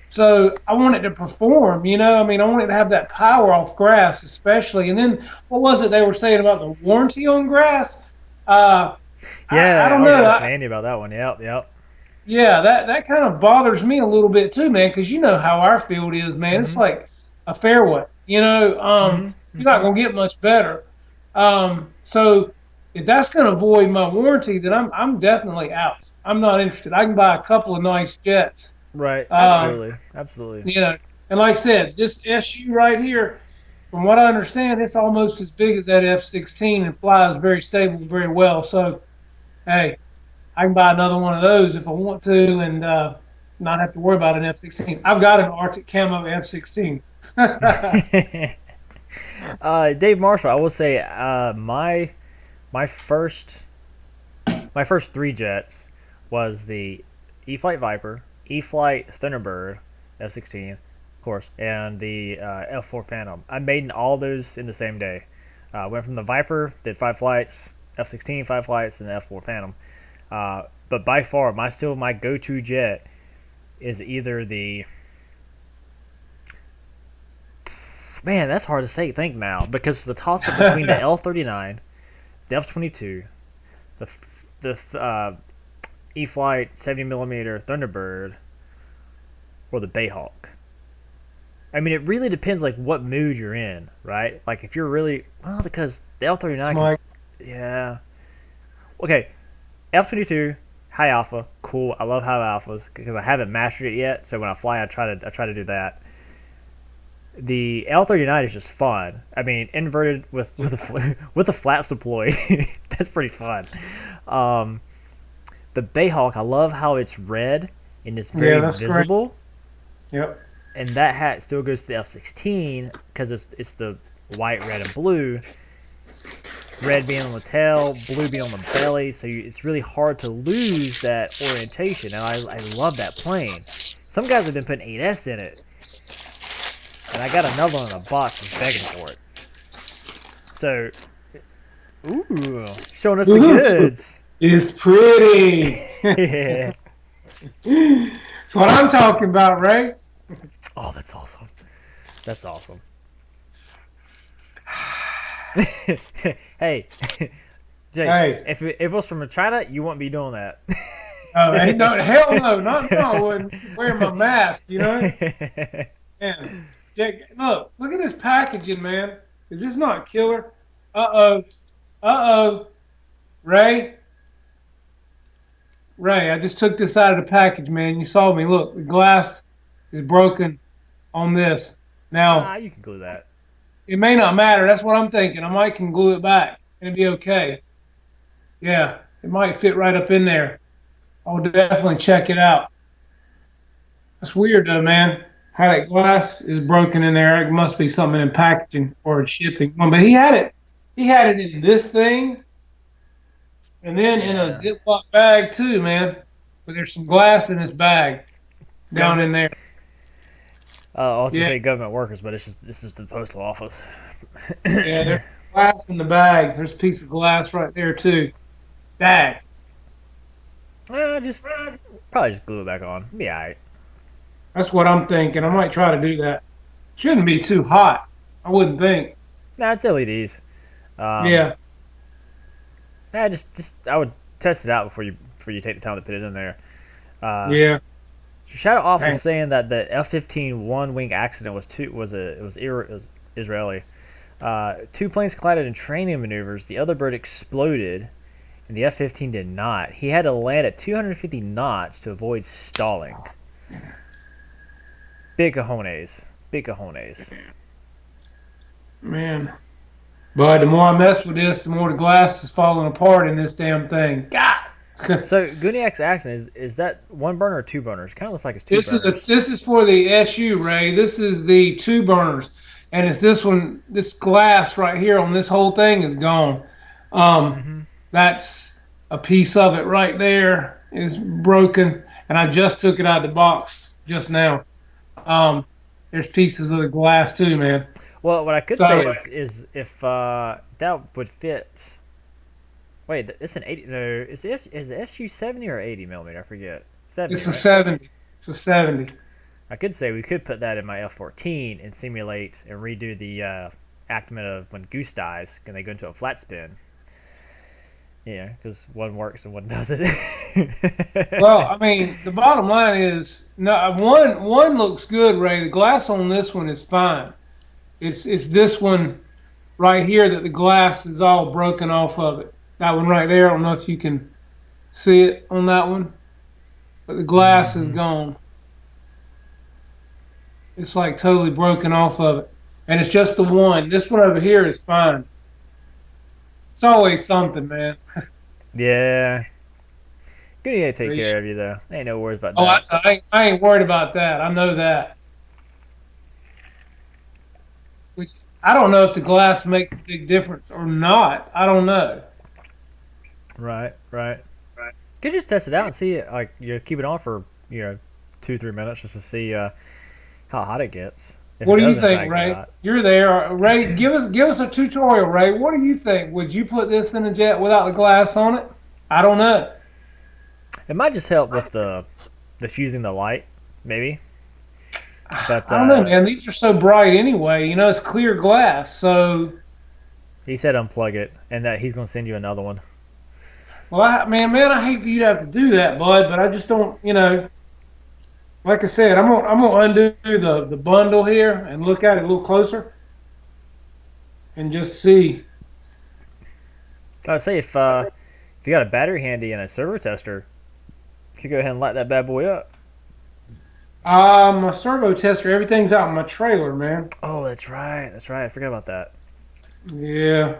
so I want it to perform. I mean, I want it to have that power off grass, especially. And then what was it they were saying about the warranty on grass? Uh, I Yeah, don't I was know. asking Andy about that one. Yep, yep. Yeah, that kind of bothers me a little bit too, man, because you know how our field is, man. It's Mm-hmm. like a fairway. Mm-hmm. You're not gonna get much better. So if that's gonna void my warranty, then I'm definitely out. I'm not interested. I can buy a couple of nice jets. Right. Um, Absolutely. Absolutely. you know, and like I said, this SU right here, from what I understand, it's almost as big as that F-16 and flies very stable, very well. So hey, I can buy another one of those if I want to, and not have to worry about an F-16. I've got an Arctic Camo F-16. Dave Marshall, I will say my first my first three jets was the E-Flight Viper, E-Flight Thunderbird, F-16, of course, and the F-4 Phantom. I made all those in the same day. Went from the Viper, did 5 flights, F-16 5 flights, and the F-4 Phantom. But by far, my go-to jet is either the man. That's hard to say. Think now because the toss up between the L-39, the F-22, the E-Flight 70 millimeter Thunderbird, or the Bayhawk. I mean, it really depends like what mood you're in, right? Like if you're really well, because the L-39 can, Mike, yeah. Okay, F-22 high alpha, cool. I love high alphas because I haven't mastered it yet. So when I fly, I try to do that. The L-39 is just fun. I mean, inverted with the flaps deployed, that's pretty fun. Um, the Bayhawk, I love how it's red and it's yeah, very that's great. visible, Yep. and that hat still goes to the F-16 because it's the white, red, and blue. Red being on the tail, blue being on the belly, so it's really hard to lose that orientation. And I love that plane. Some guys have been putting 8S in it, and I got another one in a box that's begging for it. So, ooh, showing us the goods. It's pretty. Yeah. That's what I'm talking about, right? Oh, that's awesome. That's awesome. Hey, Jay, Hey, if it was from China, you wouldn't be doing that. ain't no hell no, not no. I wouldn't wear my mask. Man, Jack, look at this packaging, man. Is this not killer? Uh-oh. Uh-oh. Ray, Ray, I just took this out of the package, man. You saw me. Look, the glass is broken on this. Now, You can glue that. it may not matter. That's what I'm thinking. I might can glue it back and it'd be okay. Yeah, it might fit right up in there. I'll definitely check it out. That's weird though, man. How that glass is broken in there. It must be something in packaging or shipping. But he had it. He had it in this thing, and then in a Yeah. Ziploc bag too, man. But there's some glass in this bag down in Government. there. I was gonna Yeah, say government workers, but it's just this is the postal office. yeah. There's glass in the bag. There's a piece of glass right there too. Bag. Just probably just glue it back on. Be alright. That's what I'm thinking. I might try to do that. Shouldn't be too hot. I wouldn't think. Nah, it's LEDs. Um, Yeah, just I would test it out before you take the time to put it in there. Uh, yeah. Shadow Off Dang. was saying that the F-15 one wing accident was Israeli. Two planes collided in training maneuvers. The other bird exploded, and the F-15 did not. He had to land at 250 knots to avoid stalling. Big cojones. Big cojones. Man. But the more I mess with this, the more the glass is falling apart in this damn thing. God. So Guniac's accident is that one burner or two burners? Kind of looks like it's two burners. This is for the SU, Ray. This is the two burners, and it's this one. This glass right here on this whole thing is gone. Mm-hmm. That's a piece of it right there is broken, and I just took it out of the box just now. There's pieces of the glass too, man. Well, what I could say So is if that would fit. Wait, it's an 80. No, is the SU 70 or 80 millimeter? I forget. 70, it's a right? 70. It's a 70. I could say we could put that in my F-14 and simulate and redo the accident of when Goose dies, and they go into a flat spin. Yeah, because one works and one doesn't. Well, I mean, the bottom line is no one looks good, Ray. The glass on this one is fine. It's this one right here that the glass is all broken off of it. That one right there. I don't know if you can see it on that one, but the glass is Hmm. gone. It's like totally broken off of it, and it's just the one. This one over here is fine. It's always something, man. Yeah. Good to take Yeah. care of you, though. Ain't no worries about Oh, that. I ain't worried about that. I know that. Which I don't know if the glass makes a big difference or not. I don't know. Right, right. Could just test it out and see it. Like, keep it on for, 2-3 minutes just to see how hot it gets. If it What do you does, in think, fact, get Ray? hot. You're there, Ray. Give us a tutorial, Ray. What do you think? Would you put this in a jet without the glass on it? I don't know. It might just help with the diffusing the light, maybe. But I don't know, man. These are so bright anyway. You know, it's clear glass. So, he said unplug it, and that he's going to send you another one. well, man, I hate for you to have to do that, bud. But I just don't, like I said, I'm gonna undo the bundle here and look at it a little closer and just see. I'd say if you got a battery handy and a servo tester, you could go ahead and light that bad boy up. My servo tester, everything's out in my trailer, man. Oh, that's right. That's right. I forgot about that. Yeah.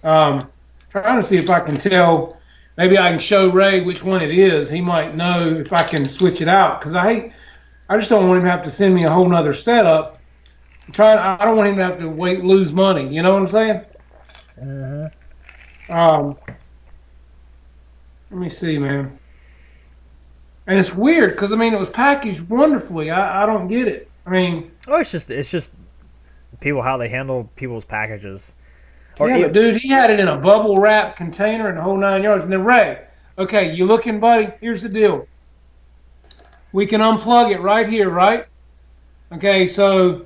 Trying to see if I can tell. Maybe I can show Ray which one it is. He might know if I can switch it out. Because I just don't want him to have to send me a whole nother setup. I don't want him to have to lose money. You know what I'm saying? Mm-hmm. Um, let me see, man. And it's weird because I mean it was packaged wonderfully. I don't get it. I mean, Oh, it's just people how they handle people's packages. Or yeah, but dude, he had it in a bubble wrap container and the whole 9 yards. And then Ray, okay, you looking, buddy? Here's the deal. We can unplug it right here, right? Okay, so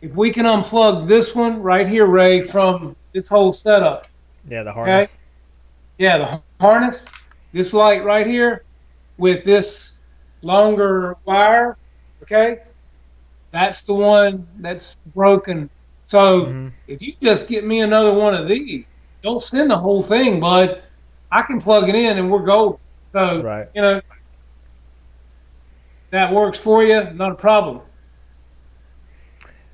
if we can unplug this one right here, Ray, from this whole setup, yeah, the okay? harness. Yeah, the harness, this light right here with this longer wire, okay? That's the one that's broken. So Hmm. if you just get me another one of these, don't send the whole thing, bud. I can plug it in and we're golden. So, Right. that works for you, not a problem.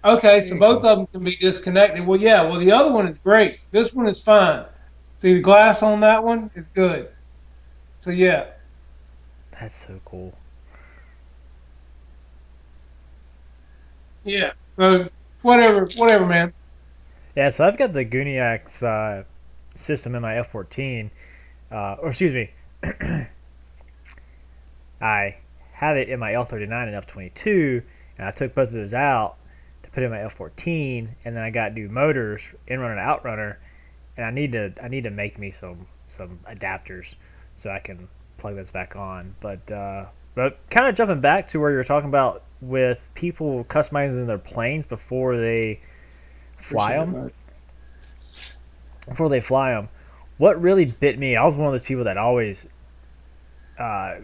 Okay, There so you both go. of them can be disconnected. Well, yeah, well, the other one is great. This one is fine. See, the glass on that one is good. So, yeah. That's so cool. Yeah. So, whatever, man. Yeah, so I've got the Guniax system in my F14, or excuse me, I have it in my L39 and F22, and I took both of those out to put in my F14, and then I got new motors, Inrunner and Outrunner, and I need to make me some adapters so I can plug those back on. But kind of jumping back to where you're talking about with people customizing their planes fly Appreciate it, them, bud. before they fly them. What really bit me, I was one of those people that always uh,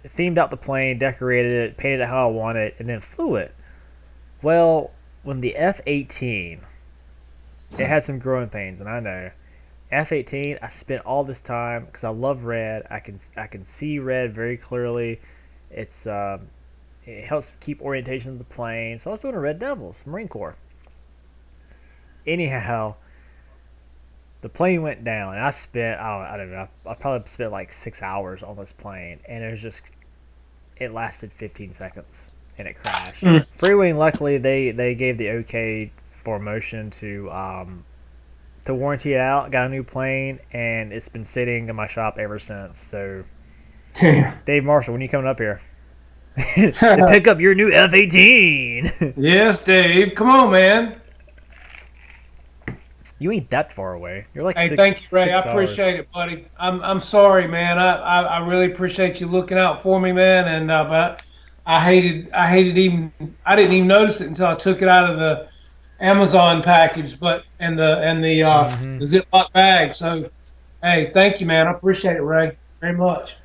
themed out the plane, decorated it, painted it how I wanted it, and then flew it. Well, when the F-18, it had some growing pains, and I know F-18. I spent all this time because I love red. I can see red very clearly. It's it helps keep orientation of the plane. So I was doing a Red Devils, Marine Corps. Anyhow, the plane went down, and I don't know. I probably spent like 6 hours on this plane, and it lasted 15 seconds, and it crashed. Mm. Freewing, luckily, they gave the okay for motion to warranty it out. Got a new plane, and it's been sitting in my shop ever since. So, Damn. Dave Marshall, when you coming up here to pick up your new F-18? Yes, Dave. Come on, man. You ain't that far away. You're like Hey, six thank you, Ray. I six hours. appreciate it, buddy. I'm sorry, man. I really appreciate you looking out for me, man. And but I didn't even notice it until I took it out of the Amazon package, but Hmm. the Ziploc bag. So hey, thank you, man. I appreciate it, Ray, very much.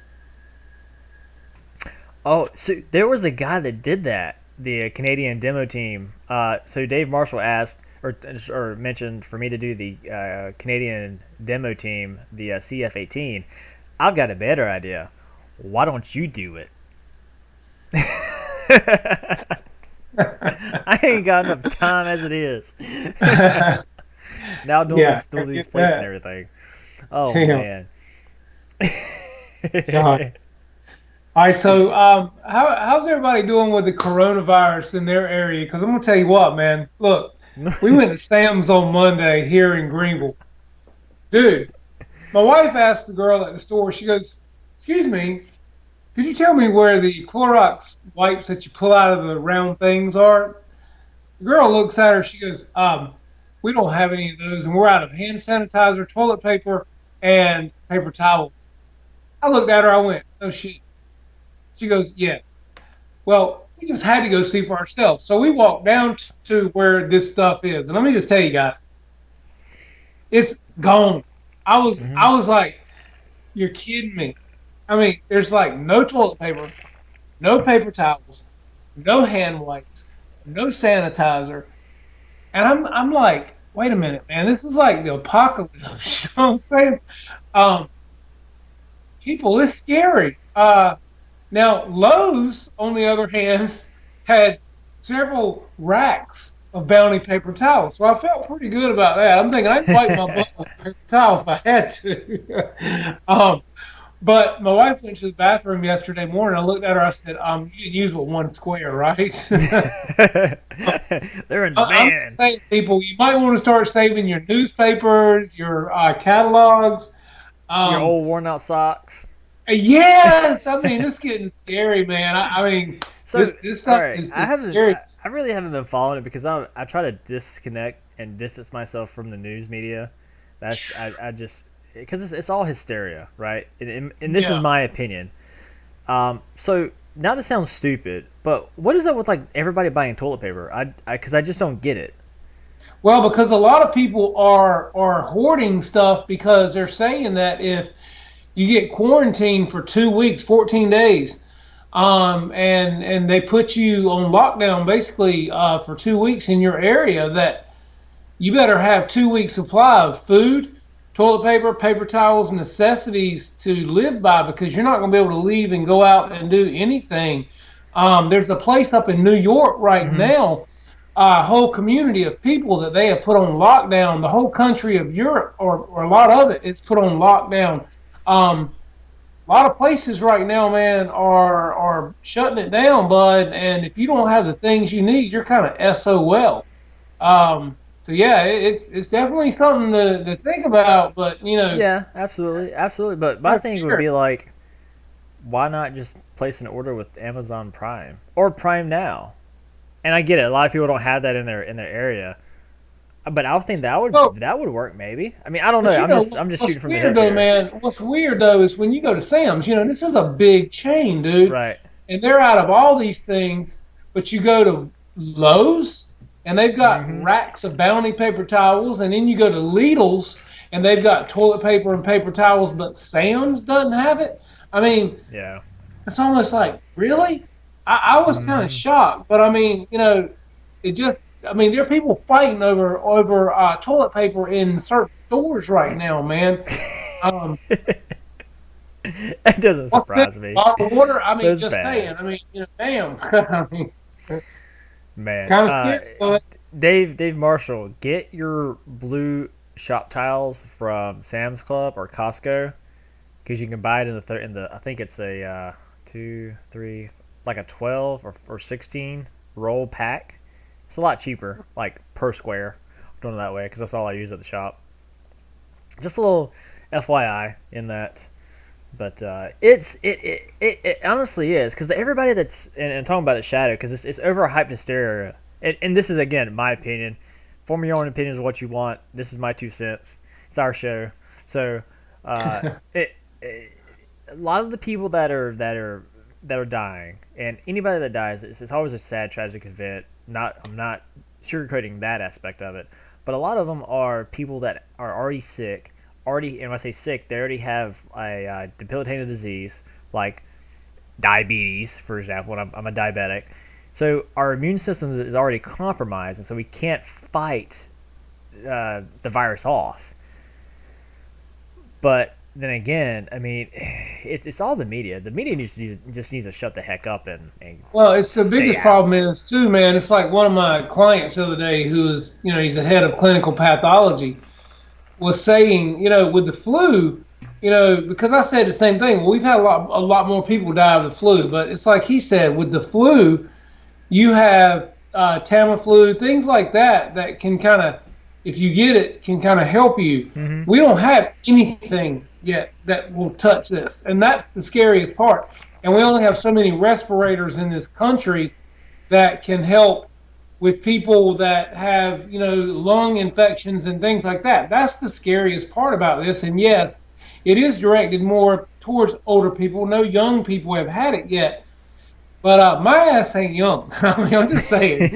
Oh, so there was a guy that did that. The Canadian demo team. So Dave Marshall asked or mentioned for me to do the Canadian demo team, the CF-18. I've got a better idea. Why don't you do it? I ain't got enough time as it is. Now doing Yeah, this, I doing these get plates and that. everything. Oh Damn. man. God. All right, so how's everybody doing with the coronavirus in their area? Because I'm gonna tell you what, man. Look, we went to Sam's on Monday here in Greenville. Dude, my wife asked the girl at the store. She goes, "Excuse me, could you tell me where the Clorox wipes that you pull out of the round things are?" The girl looks at her. She goes, we don't have any of those, and we're out of hand sanitizer, toilet paper, and paper towels." I looked at her. I went, "No shit." She goes, "Yes." Well, we just had to go see for ourselves. So we walked down to where this stuff is. And let me just tell you guys, it's gone. Hmm. I was like, you're kidding me. I mean, there's like no toilet paper, no paper towels, no hand wipes, no sanitizer. And I'm like, wait a minute, man, this is like the apocalypse. You know what I'm saying? Um, People, it's scary. Now, Lowe's, on the other hand, had several racks of Bounty paper towels. So I felt pretty good about that. I'm thinking I'd wipe my butt with a paper towel if I had to. But my wife went to the bathroom yesterday morning. I looked at her. I said, "You can use but one square, right?" They're in I'm just demand. saying, people, you might want to start saving your newspapers, your catalogs. Your Um, old worn out socks. yes, I mean it's getting scary, man. I mean So, this all stuff right, is scary. I really haven't been following it because I try to disconnect and distance myself from the news media. I just because it's all hysteria, right? And this is Yeah. my opinion. So now this sounds stupid, but what is up with like everybody buying toilet paper? Because I just don't get it. Well, because a lot of people are hoarding stuff because they're saying that if you get quarantined for 2 weeks, 14 days, and they put you on lockdown basically for 2 weeks in your area. That you better have 2 weeks supply of food, toilet paper, paper towels, necessities to live by, because you're not going to be able to leave and go out and do anything. There's a place up in New York right Mm-hmm. now, a whole community of people that they have put on lockdown. The whole country of Europe, or a lot of it, is put on lockdown. A lot of places right now, man, are shutting it down, bud. And if you don't have the things you need, you're kind of SOL. So yeah, it's definitely something to think about. But Yeah, absolutely, absolutely. But my that's thing would scary. be like, why not just place an order with Amazon Prime or Prime Now? And I get it. A lot of people don't have that in their area, but I would think Well, that would work. Maybe. I mean, I don't know. but I'm just what's shooting from the weird hip though, here. man? What's weird though is when you go to Sam's. This is a big chain, dude, Right. and they're out of all these things. But you go to Lowe's, and they've got Mm-hmm. racks of Bounty paper towels, and then you go to Lidl's, and they've got toilet paper and paper towels, but Sam's doesn't have it. I mean, Yeah. it's almost like, really? I was kind of Mm-hmm. shocked, but I mean, it just, I mean, there are people fighting over toilet paper in certain stores right now, man. Um, It doesn't what's this? surprise me. Bottled water? I mean, That's just saying. bad, I mean, damn. I mean, man. kind of scary, but Dave Marshall, get your blue shop tiles from Sam's Club or Costco because you can buy it in the I think it's a two three like a 12 or 16 roll pack. It's a lot cheaper, like per square. I'm doing it that way because that's all I use at the shop. Just a little FYI in that. But it honestly is because everybody that's and talking about the shadow because it's overhyped hysteria. And this is again my opinion. Form your own opinions of what you want. This is my 2 cents. It's our show. So it a lot of the people that are dying and anybody that dies, it's always a sad tragic event. I'm not sugarcoating that aspect of it, but a lot of them are people that are already sick, already, and when I say sick, they already have a debilitating disease like diabetes, for example. And I'm a diabetic, so our immune system is already compromised, and so we can't fight the virus off. But then again, I mean, it's all the media. The media just needs to shut the heck up and well, it's the stay biggest problem out. is too, man. It's like one of my clients the other day, who is, he's the head of clinical pathology, was saying, with the flu, because I said the same thing. Well, we've had a lot more people die of the flu, but it's like he said, with the flu, you have Tamiflu, things like that can kind of, if you get it, can kind of help you. Mm-hmm. We don't have anything yet that will touch this, and that's the scariest part. And we only have so many respirators in this country that can help with people that have, lung infections and things like that. That's the scariest part about this. And yes, it is directed more towards older people. No young people have had it yet. But my ass ain't young. I mean, I'm just saying.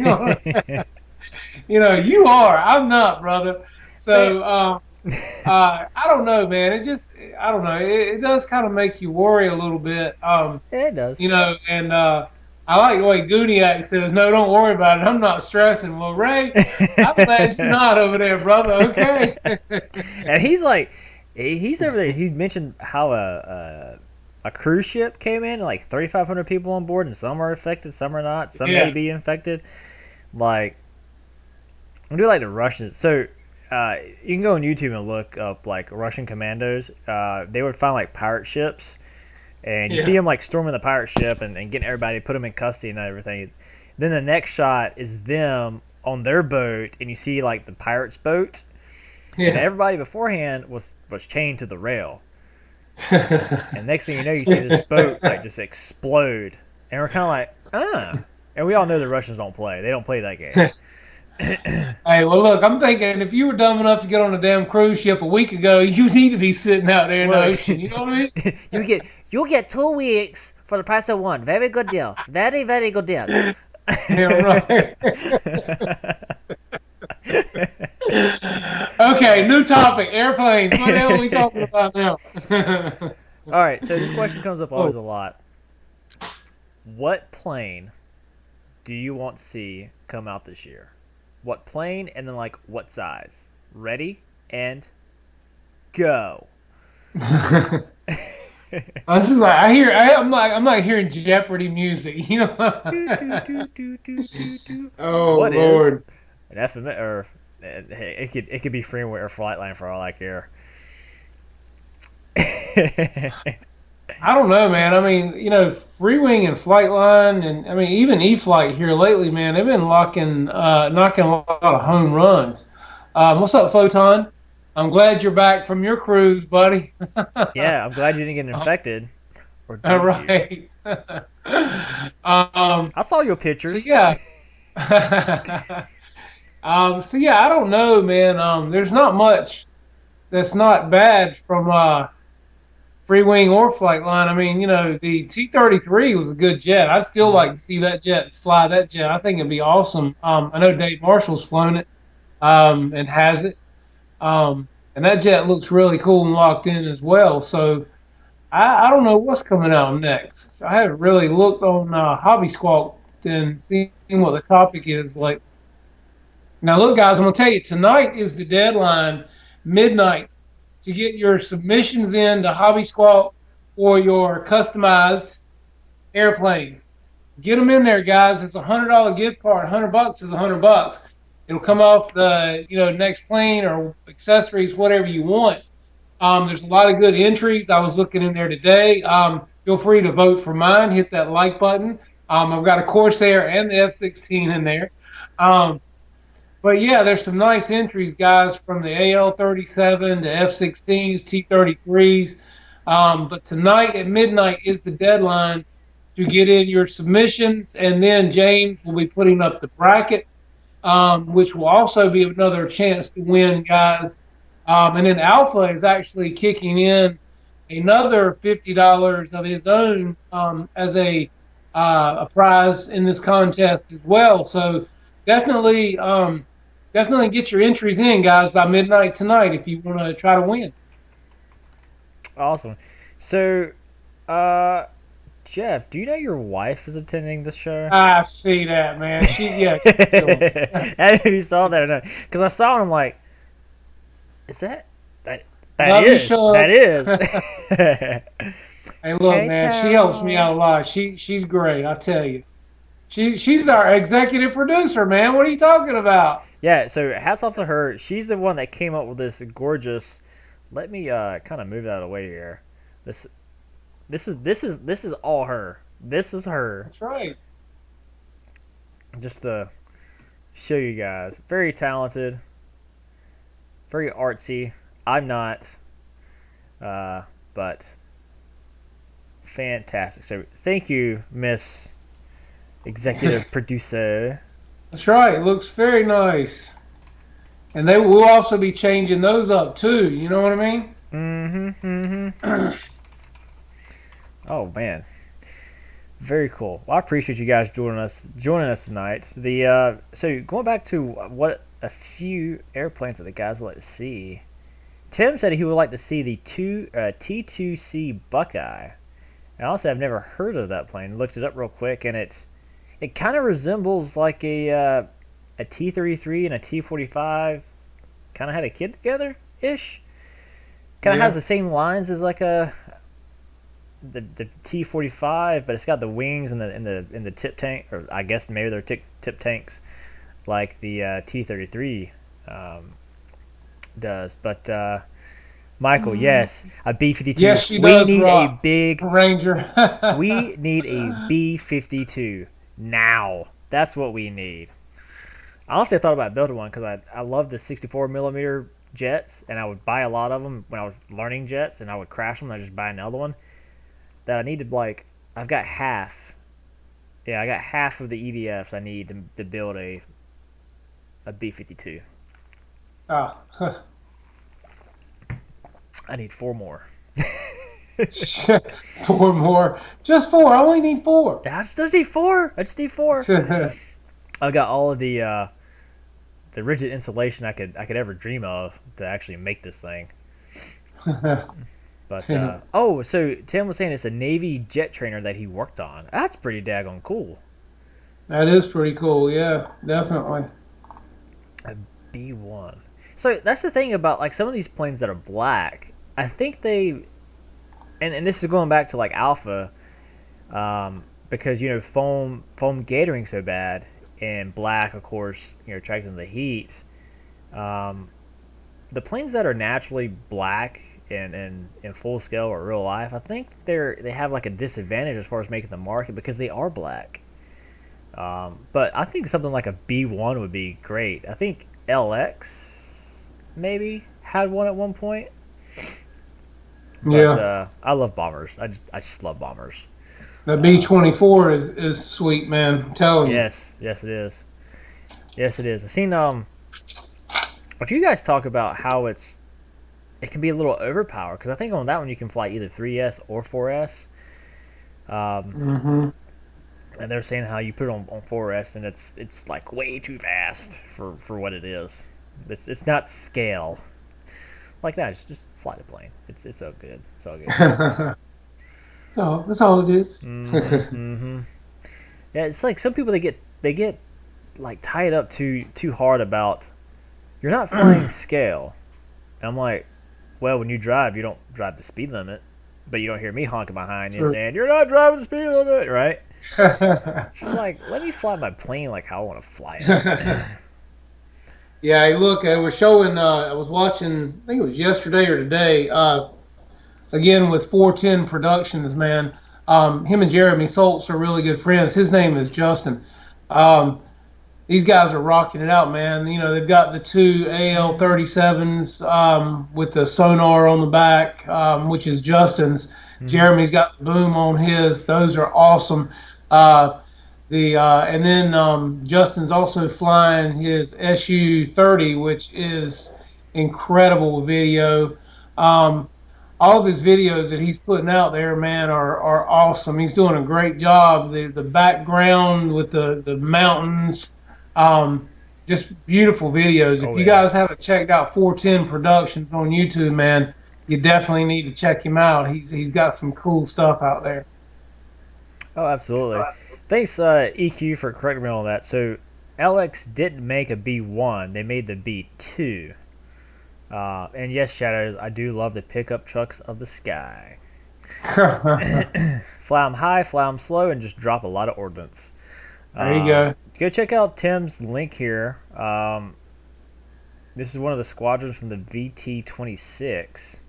You are. I'm not, brother. Man, So I don't know, man. I don't know. It does kind of make you worry a little bit. yeah, it does. And I like the way Gooniac says, "No, don't worry about it. I'm not stressing." Well, Ray, I'm glad you're not over there, brother. Okay. And he's like, he's over there. He mentioned how a cruise ship came in, like 3,500 people on board, and some are affected, some are not, some may Yeah. be infected. Like, I do like the Russians. So you can go on YouTube and look up like Russian commandos. They would find like pirate ships, and you see Yeah. them like storming the pirate ship and getting everybody, put them in custody and everything. Then the next shot is them on their boat, and you see like the pirates' boat, and Yeah. everybody beforehand was chained to the rail. And next thing you know, you see this boat like just explode, and we're kind of like, ah. And we all know the Russians don't play; they don't play that game. Hey, well, look, I'm thinking if you were dumb enough to get on a damn cruise ship a week ago, you need to be sitting out there in the Look, ocean. You know what I mean? you get 2 weeks for the price of one. Very good deal. Very very good deal. Yeah, right. Okay, new topic, airplanes. What the hell are we talking about now? All right, so this question comes up always Oh, a lot. What plane do you want to see come out this year? What plane and then like what size? Ready and go. This is like I'm not hearing Jeopardy music, you know. Do, do, do, do, do, do, do. Oh What is Lord. an FMS or hey, it could be Freeway or Flightline for all I care. I don't know, man. I mean, you know, Freewing and Flightline, and I mean, even E-Flight here lately, man, they've been knocking a lot of home runs. What's up, Photon? I'm glad you're back from your cruise, buddy. Yeah, I'm glad you didn't get infected. Or All did you? right. um, I saw your so pictures. yeah. So yeah, I don't know, man. There's not much that's not bad from free wing or flight line. I mean, you know, the T-33 was a good jet. I'd still like to see that jet fly that jet. I think it'd be awesome. I know Dave Marshall's flown it and has it. And that jet looks really cool and locked in as well. So I don't know what's coming out next. I haven't really looked on Hobby Squawk and seen what the topic is. Like, now, look, guys, I'm going to tell you, tonight is the deadline, midnight, to get your submissions in to Hobby Squawk for your customized airplanes. Get them in there, guys. It's $100 gift card. $100 is $100. It'll come off the next plane or accessories, whatever you want. There's a lot of good entries. I was looking in there today. Feel free to vote for mine. Hit that like button. I've got a Corsair and the F-16 in there. But yeah, there's some nice entries, guys, from the AL-37 to F-16s, T-33s. But tonight at midnight is the deadline to get in your submissions, and then James will be putting up the bracket, which will also be another chance to win, guys. And then Alpha is actually kicking in another $50 of his own as a prize in this contest as well. So definitely get your entries in, guys, by midnight tonight if you want to try to win. Awesome. So, Jeff, do you know your wife is attending this show? I see that, man. She's doing it. I don't know if you saw that or not. Because I saw it, I'm like, is that Love you, Sean. that is. Hey, look, Hey, man, she helps me Tara. out a lot. She's great, I tell you. She's our executive producer, man. What are you talking about? Yeah, so hats off to her. She's the one that came up with this gorgeous. Let me kind of move that away here. This this is all her. This is her. That's right. Just to show you guys, very talented, very artsy. I'm not, but fantastic. So thank you, Miss Executive Producer. That's right. Looks very nice. And they will also be changing those up too. You know what I mean? Mm-hmm. Mm-hmm. Oh man, very cool. Well, I appreciate you guys joining us tonight. The so going back to what a few airplanes that the guys would like to see. Tim said he would like to see the T2C Buckeye. And honestly, I've never heard of that plane. Looked it up real quick, and it kind of resembles like a T-33 and a T-45 kind of had a kid together ish. Kind of Yeah. has the same lines as like the T-45, but it's got the wings and the tip tank, or I guess maybe they're tip tanks like the T-33 does. But Michael, yes, a B-52. Yes, she We does need rock. a big. Ranger. We need a B-52 now. That's what we need. Honestly, I thought about building one because I love the 64 millimeter jets, and I would buy a lot of them when I was learning jets, and I would crash them and I just buy another one. That I needed like I've got half. Yeah, I got half of the EDFs I need to build a B-52. Ah, I need 4 more. four more. Just four. I only need four. I just need 4. I just need 4. I got all of the rigid insulation I could ever dream of to actually make this thing. But so Tim was saying it's a Navy jet trainer that he worked on. That's pretty daggone cool. That is pretty cool. Yeah, definitely. A B1. So that's the thing about like some of these planes that are black. I think they, and this is going back to like Alpha, because foam gatoring so bad, and black, of course, attracting the heat. The planes that are naturally black and in full scale or real life, I think they have like a disadvantage as far as making the market because they are black. But I think something like a B1 would be great. I think LX maybe had one at one point. But Yeah. I love bombers. I just love bombers. The B-24 is sweet, man. I'm telling you. Yes it is. Yes it is. I've seen a few guys talk about how it can be a little overpowered because I think on that one you can fly either 3S or 4S. Hmm. And they're saying how you put it on 4S and it's like way too fast for what it is. It's not scale. Like that, just fly the plane. It's so good. It's all good. That's all it is. Mm-hmm. Yeah, it's like some people they get like tied up too hard about you're not flying scale. And I'm like, well, when you drive, you don't drive the speed limit, but you don't hear me honking behind you Sure. saying you're not driving the speed limit, right? Just like let me fly my plane like how I want to fly it. Yeah, hey, look, I was showing. I was watching. I think it was yesterday or today. Again with 410 Productions, man. Him and Jeremy Saltz are really good friends. His name is Justin. Um, these guys are rocking it out, man. They've got the two AL-37s with the sonar on the back, which is Justin's. Mm-hmm. Jeremy's got the boom on his. Those are awesome. And then Justin's also flying his SU-30, which is incredible video. All of his videos that he's putting out there, man, are awesome. He's doing a great job. The background with the mountains, just beautiful videos. Oh If you yeah. guys haven't checked out 410 Productions on YouTube, man, you definitely need to check him out. He's got some cool stuff out there. Oh, absolutely. Thanks, EQ, for correcting me on that. So, LX didn't make a B1; they made the B2. And yes, Shadows, I do love the pickup trucks of the sky. Fly them high, fly them slow, and just drop a lot of ordnance. There you go. Go check out Tim's link here. This is one of the squadrons from the VT-26.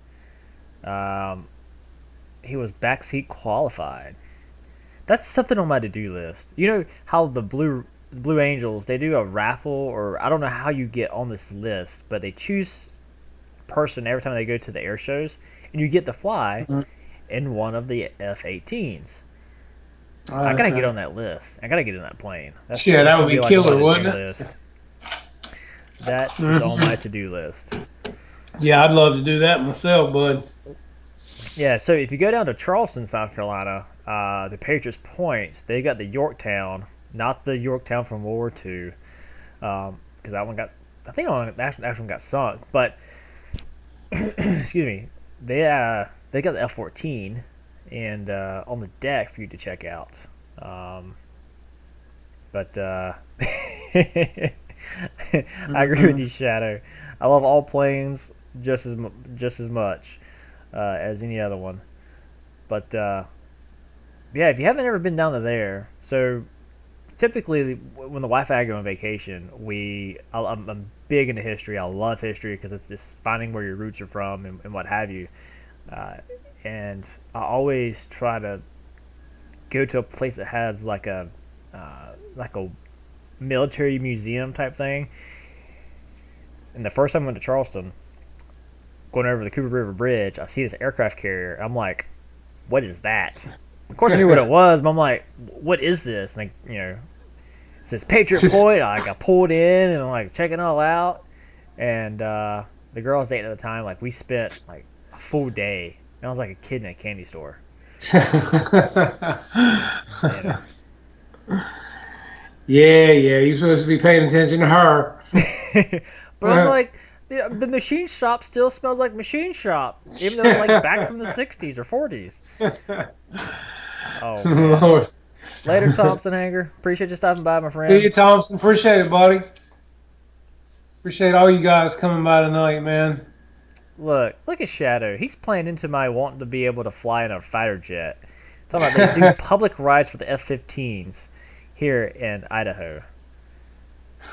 He was backseat qualified. That's something on my to-do list. You know how the Blue Angels, they do a raffle, or I don't know how you get on this list, but they choose a person every time they go to the air shows, and you get to fly in one of the F-18s. I gotta get on that list. I gotta get in that plane. Shit, that that's would gonna be like killer, on my wouldn't to-do it? list. That is on my to-do list. Yeah, I'd love to do that myself, bud. Yeah, so if you go down to Charleston, South Carolina, the Patriots Point, they got the Yorktown, not the Yorktown from World War II, because that one got, I think that one got sunk. But excuse me, they got the F-14 and on the deck for you to check out. But I agree with you, Shadow. I love all planes just as much as any other one. But yeah, if you haven't ever been down to there, so typically when the wife and I go on vacation, I'm big into history. I love history because it's just finding where your roots are from and what have you. And I always try to go to a place that has like a military museum type thing. And the first time I went to Charleston, going over the Cooper River Bridge, I see this aircraft carrier. I'm like, what is that? Of course I knew what it was, but I'm like, what is this? And it says Patriot Point. I pulled in and I'm like checking it all out. And the girl I was dating at the time, like we spent like a full day. And I was like a kid in a candy store. You Yeah, you're supposed to be paying attention to her. But I was like, The machine shop still smells like machine shop, even though it's like back from the '60s or '40s. Oh man. Lord. Later, Thompson Hanger. Appreciate you stopping by, my See you, friend. Thompson. Appreciate it, buddy. Appreciate all you guys coming by tonight, man. Look at Shadow. He's playing into my wanting to be able to fly in a fighter jet. Talking about they do public rides for the F-15s here in Idaho.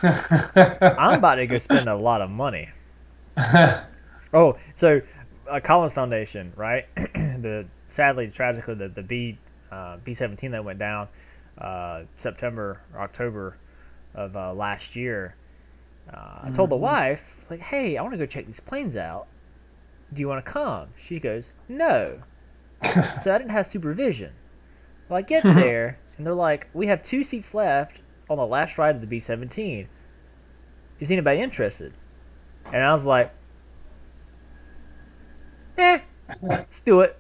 I'm about to go spend a lot of money. Oh, so Collins Foundation, right? Sadly, tragically, the B-17 that went down September or October of last year. I told the wife, like, hey, I want to go check these planes out. Do you want to come? She goes, no. So I didn't have supervision. Well, I get there, and they're like, we have 2 seats left on the last ride of the B-17. Is anybody interested? And I was like, let's do it.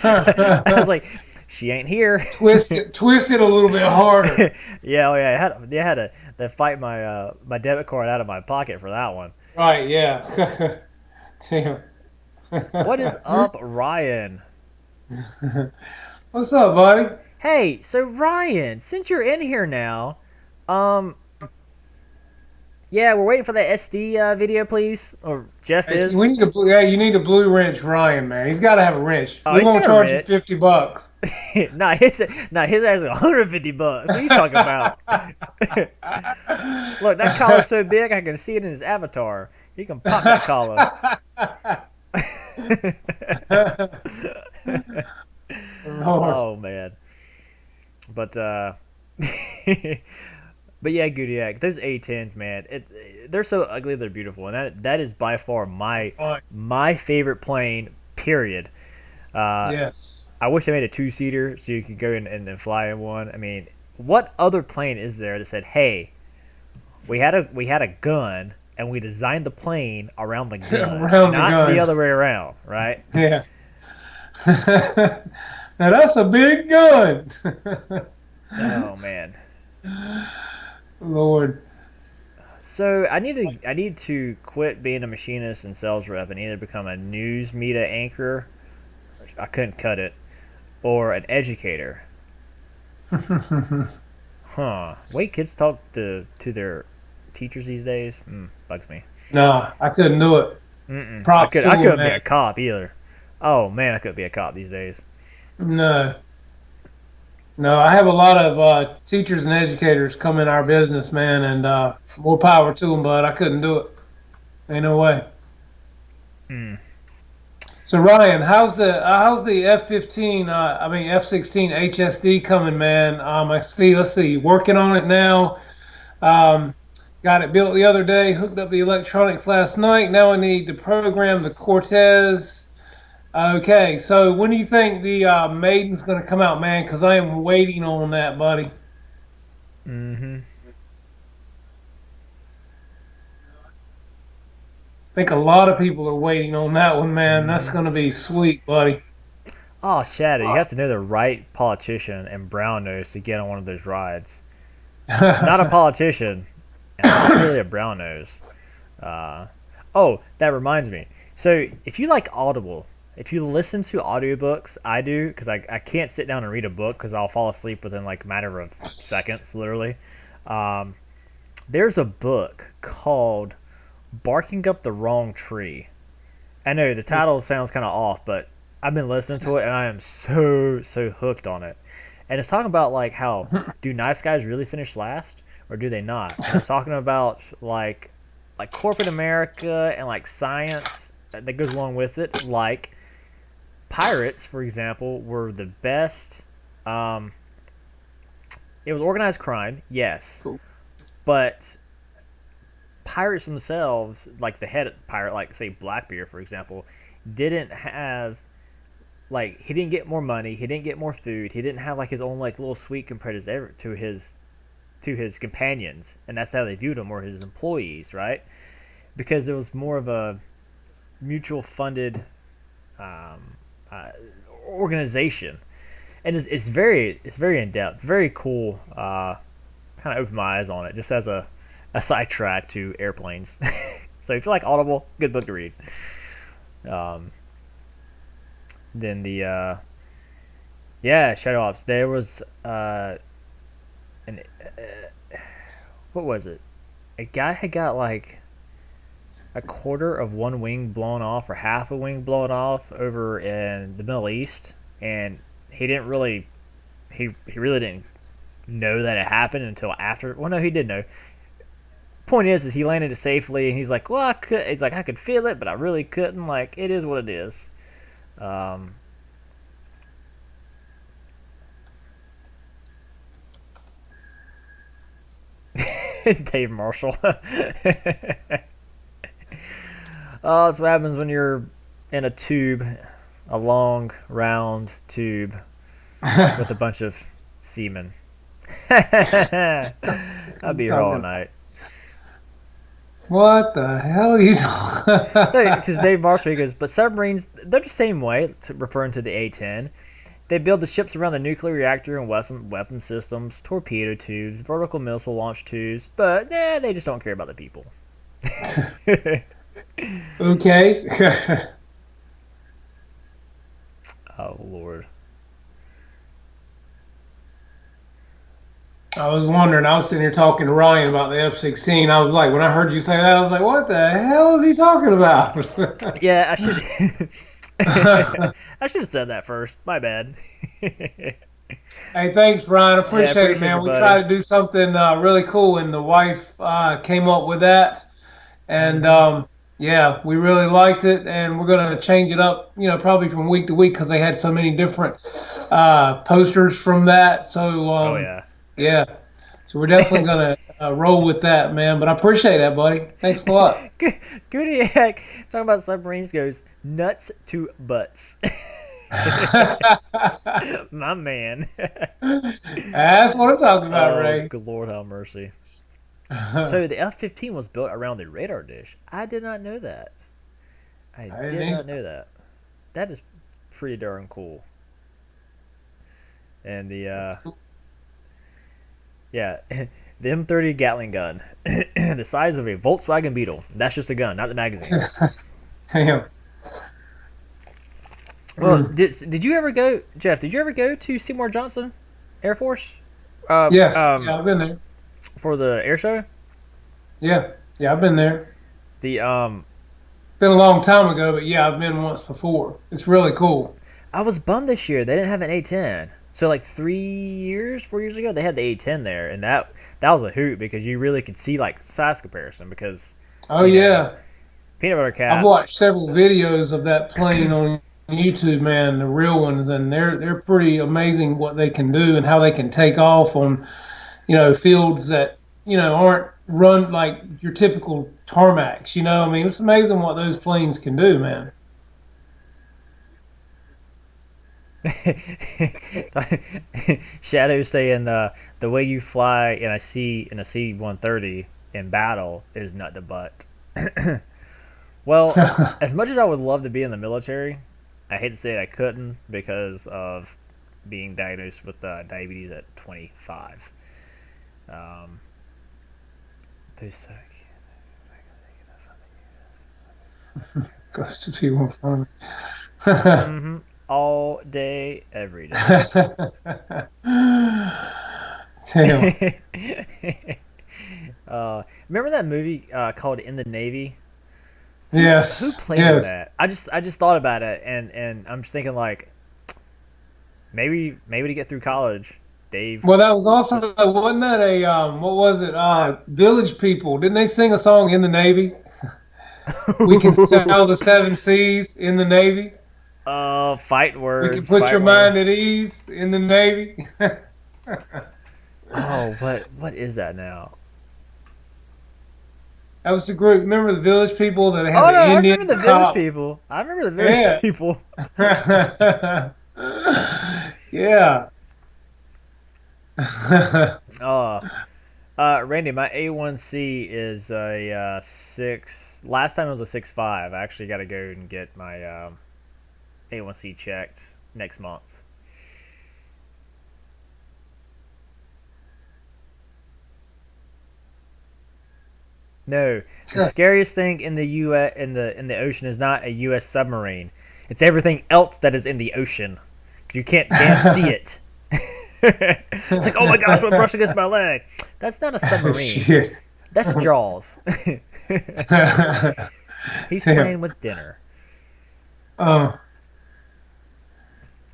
I was like, she ain't here. twist it a little bit harder. Yeah, oh yeah. I had to fight my my debit card out of my pocket for that one. Right, yeah. Damn. What is up, Ryan? What's up, buddy? Hey, so Ryan, since you're in here now, yeah, we're waiting for the SD video, please. Or Jeff Hey, is. you need a blue wrench, Ryan, man. He's got to have a wrench. Oh, We he's won't got a charge you wrench. $50. His ass is $150. What are you talking about? Look, that collar's so big I can see it in his avatar. He can pop that collar. Lord. Oh man. But but yeah, Gudiak, those A10s, man, they're so ugly they're beautiful, and that is by far my favorite plane. Period. Yes. I wish I made a 2-seater so you could go in and fly in one. I mean, what other plane is there that said, "Hey, we had a gun and we designed the plane around the gun, Around the not gun." the other way around, right?" Yeah. Now that's a big gun. Oh man. Lord. So I need to quit being a machinist and sales rep and either become a news media anchor. I couldn't cut it, or an educator. Huh? Way kids talk to their teachers these days bugs me. No, I couldn't do it. Mm-mm. Props to I him, couldn't be man. a cop either. Oh man, I couldn't be a cop these days. No. No, I have a lot of teachers and educators come in our business, man, and more power to them, but I couldn't do it. Ain't no way. Mm. So Ryan, how's the F-15? F-16 HSD coming, man? Let's see, working on it now. Got it built the other day. Hooked up the electronics last night. Now I need to program the Cortez. Okay, so when do you think the Maiden's going to come out, man? Because I am waiting on that, buddy. Mm-hmm. I think a lot of people are waiting on that one, man. That's going to be sweet, buddy. Oh, Shadow, you have to know the right politician and brown nose to get on one of those rides. Not a politician, and not really a brown nose. Oh, that reminds me. So if you like Audible, if you listen to audiobooks, I do, because I can't sit down and read a book because I'll fall asleep within like a matter of seconds, literally. There's a book called Barking Up the Wrong Tree. I know the title sounds kind of off, but I've been listening to it and I am so hooked on it. And it's talking about like how do nice guys really finish last or do they not? And it's talking about like corporate America and like science that goes along with it. Like pirates, for example, were the best. It was organized crime, yes, Cool. but pirates themselves, like the head pirate, like say Blackbeard, for example, didn't have like he didn't get more money, he didn't get more food, he didn't have like his own like little suite compared to his companions, and that's how they viewed him, or his employees, right? Because it was more of a mutual funded organization, and it's very in depth, very cool. Kind of opened my eyes on it, just as a sidetrack to airplanes. So if you like Audible, good book to read. Um, then Shadow Ops. There was an what was it? A guy had got like a quarter of one wing blown off or half a wing blown off over in the Middle East, and he didn't really he really didn't know that it happened until after. Well, no, he did know. Point is he landed it safely, and he's like, well, I could. He's like, I could feel it, but I really couldn't. Like, it is what it is. Um, Dave Marshall. Oh, that's what happens when you're in a tube, a long, round tube with a bunch of semen. I'll be here all night. What the hell are you talking? Because Dave Marshall goes, but submarines, they're the same way, referring to the A-10. They build the ships around the nuclear reactor and weapon systems, torpedo tubes, vertical missile launch tubes, but they just don't care about the people. Okay. Oh, Lord. I was wondering. I was sitting here talking to Ryan about the F-16. I was like, when I heard you say that, I was like, what the hell is he talking about? Yeah, I should. I should have said that first. My bad. Hey, thanks, Ryan. Yeah, Appreciate it, appreciate you, man. We buddy. tried to do something really cool, and the wife came up with that. And Hmm. yeah, we really liked it, and we're gonna change it up, probably from week to week because they had so many different posters from that. So Oh yeah. yeah, so we're definitely gonna roll with that, man. But I appreciate that, buddy. Thanks a lot. Goodiac talking about submarines goes nuts to butts. My man. That's what I'm talking about, Oh, Ray. good Lord, have mercy. So the F-15 was built around the radar dish. I did not know that. I I didn't did not either. know that. That is pretty darn cool. And That's cool. yeah, the M30 Gatling gun, the size of a Volkswagen Beetle. That's just a gun, not the magazine. Damn. Well, Mm. did you ever go, Jeff? Did you ever go to Seymour Johnson Air Force? Uh, Yes. um, Yeah, I've been there. for the air show. Yeah. Yeah, I've been there. The Been a long time ago, but yeah, I've been once before. It's really cool. I was bummed this year they didn't have an A10. So like 3 years, 4 years ago, they had the A10 there, and that was a hoot because you really could see like size comparison because Oh you know yeah, peanut butter I've cap. watched several videos of that plane on YouTube, man, the real ones, and they're pretty amazing what they can do and how they can take off on fields that aren't run like your typical tarmacs. I mean, it's amazing what those planes can do, man. Shadow saying the way you fly in a C-130 in battle is nut to butt. Well, as much as I would love to be in the military, I hate to say it, I couldn't because of being diagnosed with diabetes at 25. Um, those Goes to people fun. mm-hmm. All day, every day. Damn. Remember that movie called In the Navy? Who Yes. played in Yes. that? I just thought about it, and I'm just thinking like maybe to get through college, Dave. Well, that was also wasn't that a what was it? Village People. Didn't they sing a song in the Navy? We can sail the seven seas in the Navy. Fight We can words, put fight your word. mind at ease in the Navy. Oh, what is that now? That was the group. Remember the Village People that they had Oh the no, I Indian, remember the the Village cop. People. I remember the Village Yeah. People. Yeah. Uh, Randy, my A1C is a 6. Last time it was a 6.5. I actually got to go and get my A1C checked next month. No, the scariest thing in the U.S. in the ocean is not a U.S. submarine. It's everything else that is in the ocean. You can't damn see it. It's like, oh my gosh, what brushed against my leg? That's not a submarine. Shit. That's Jaws. He's Damn. playing with dinner. Uh, so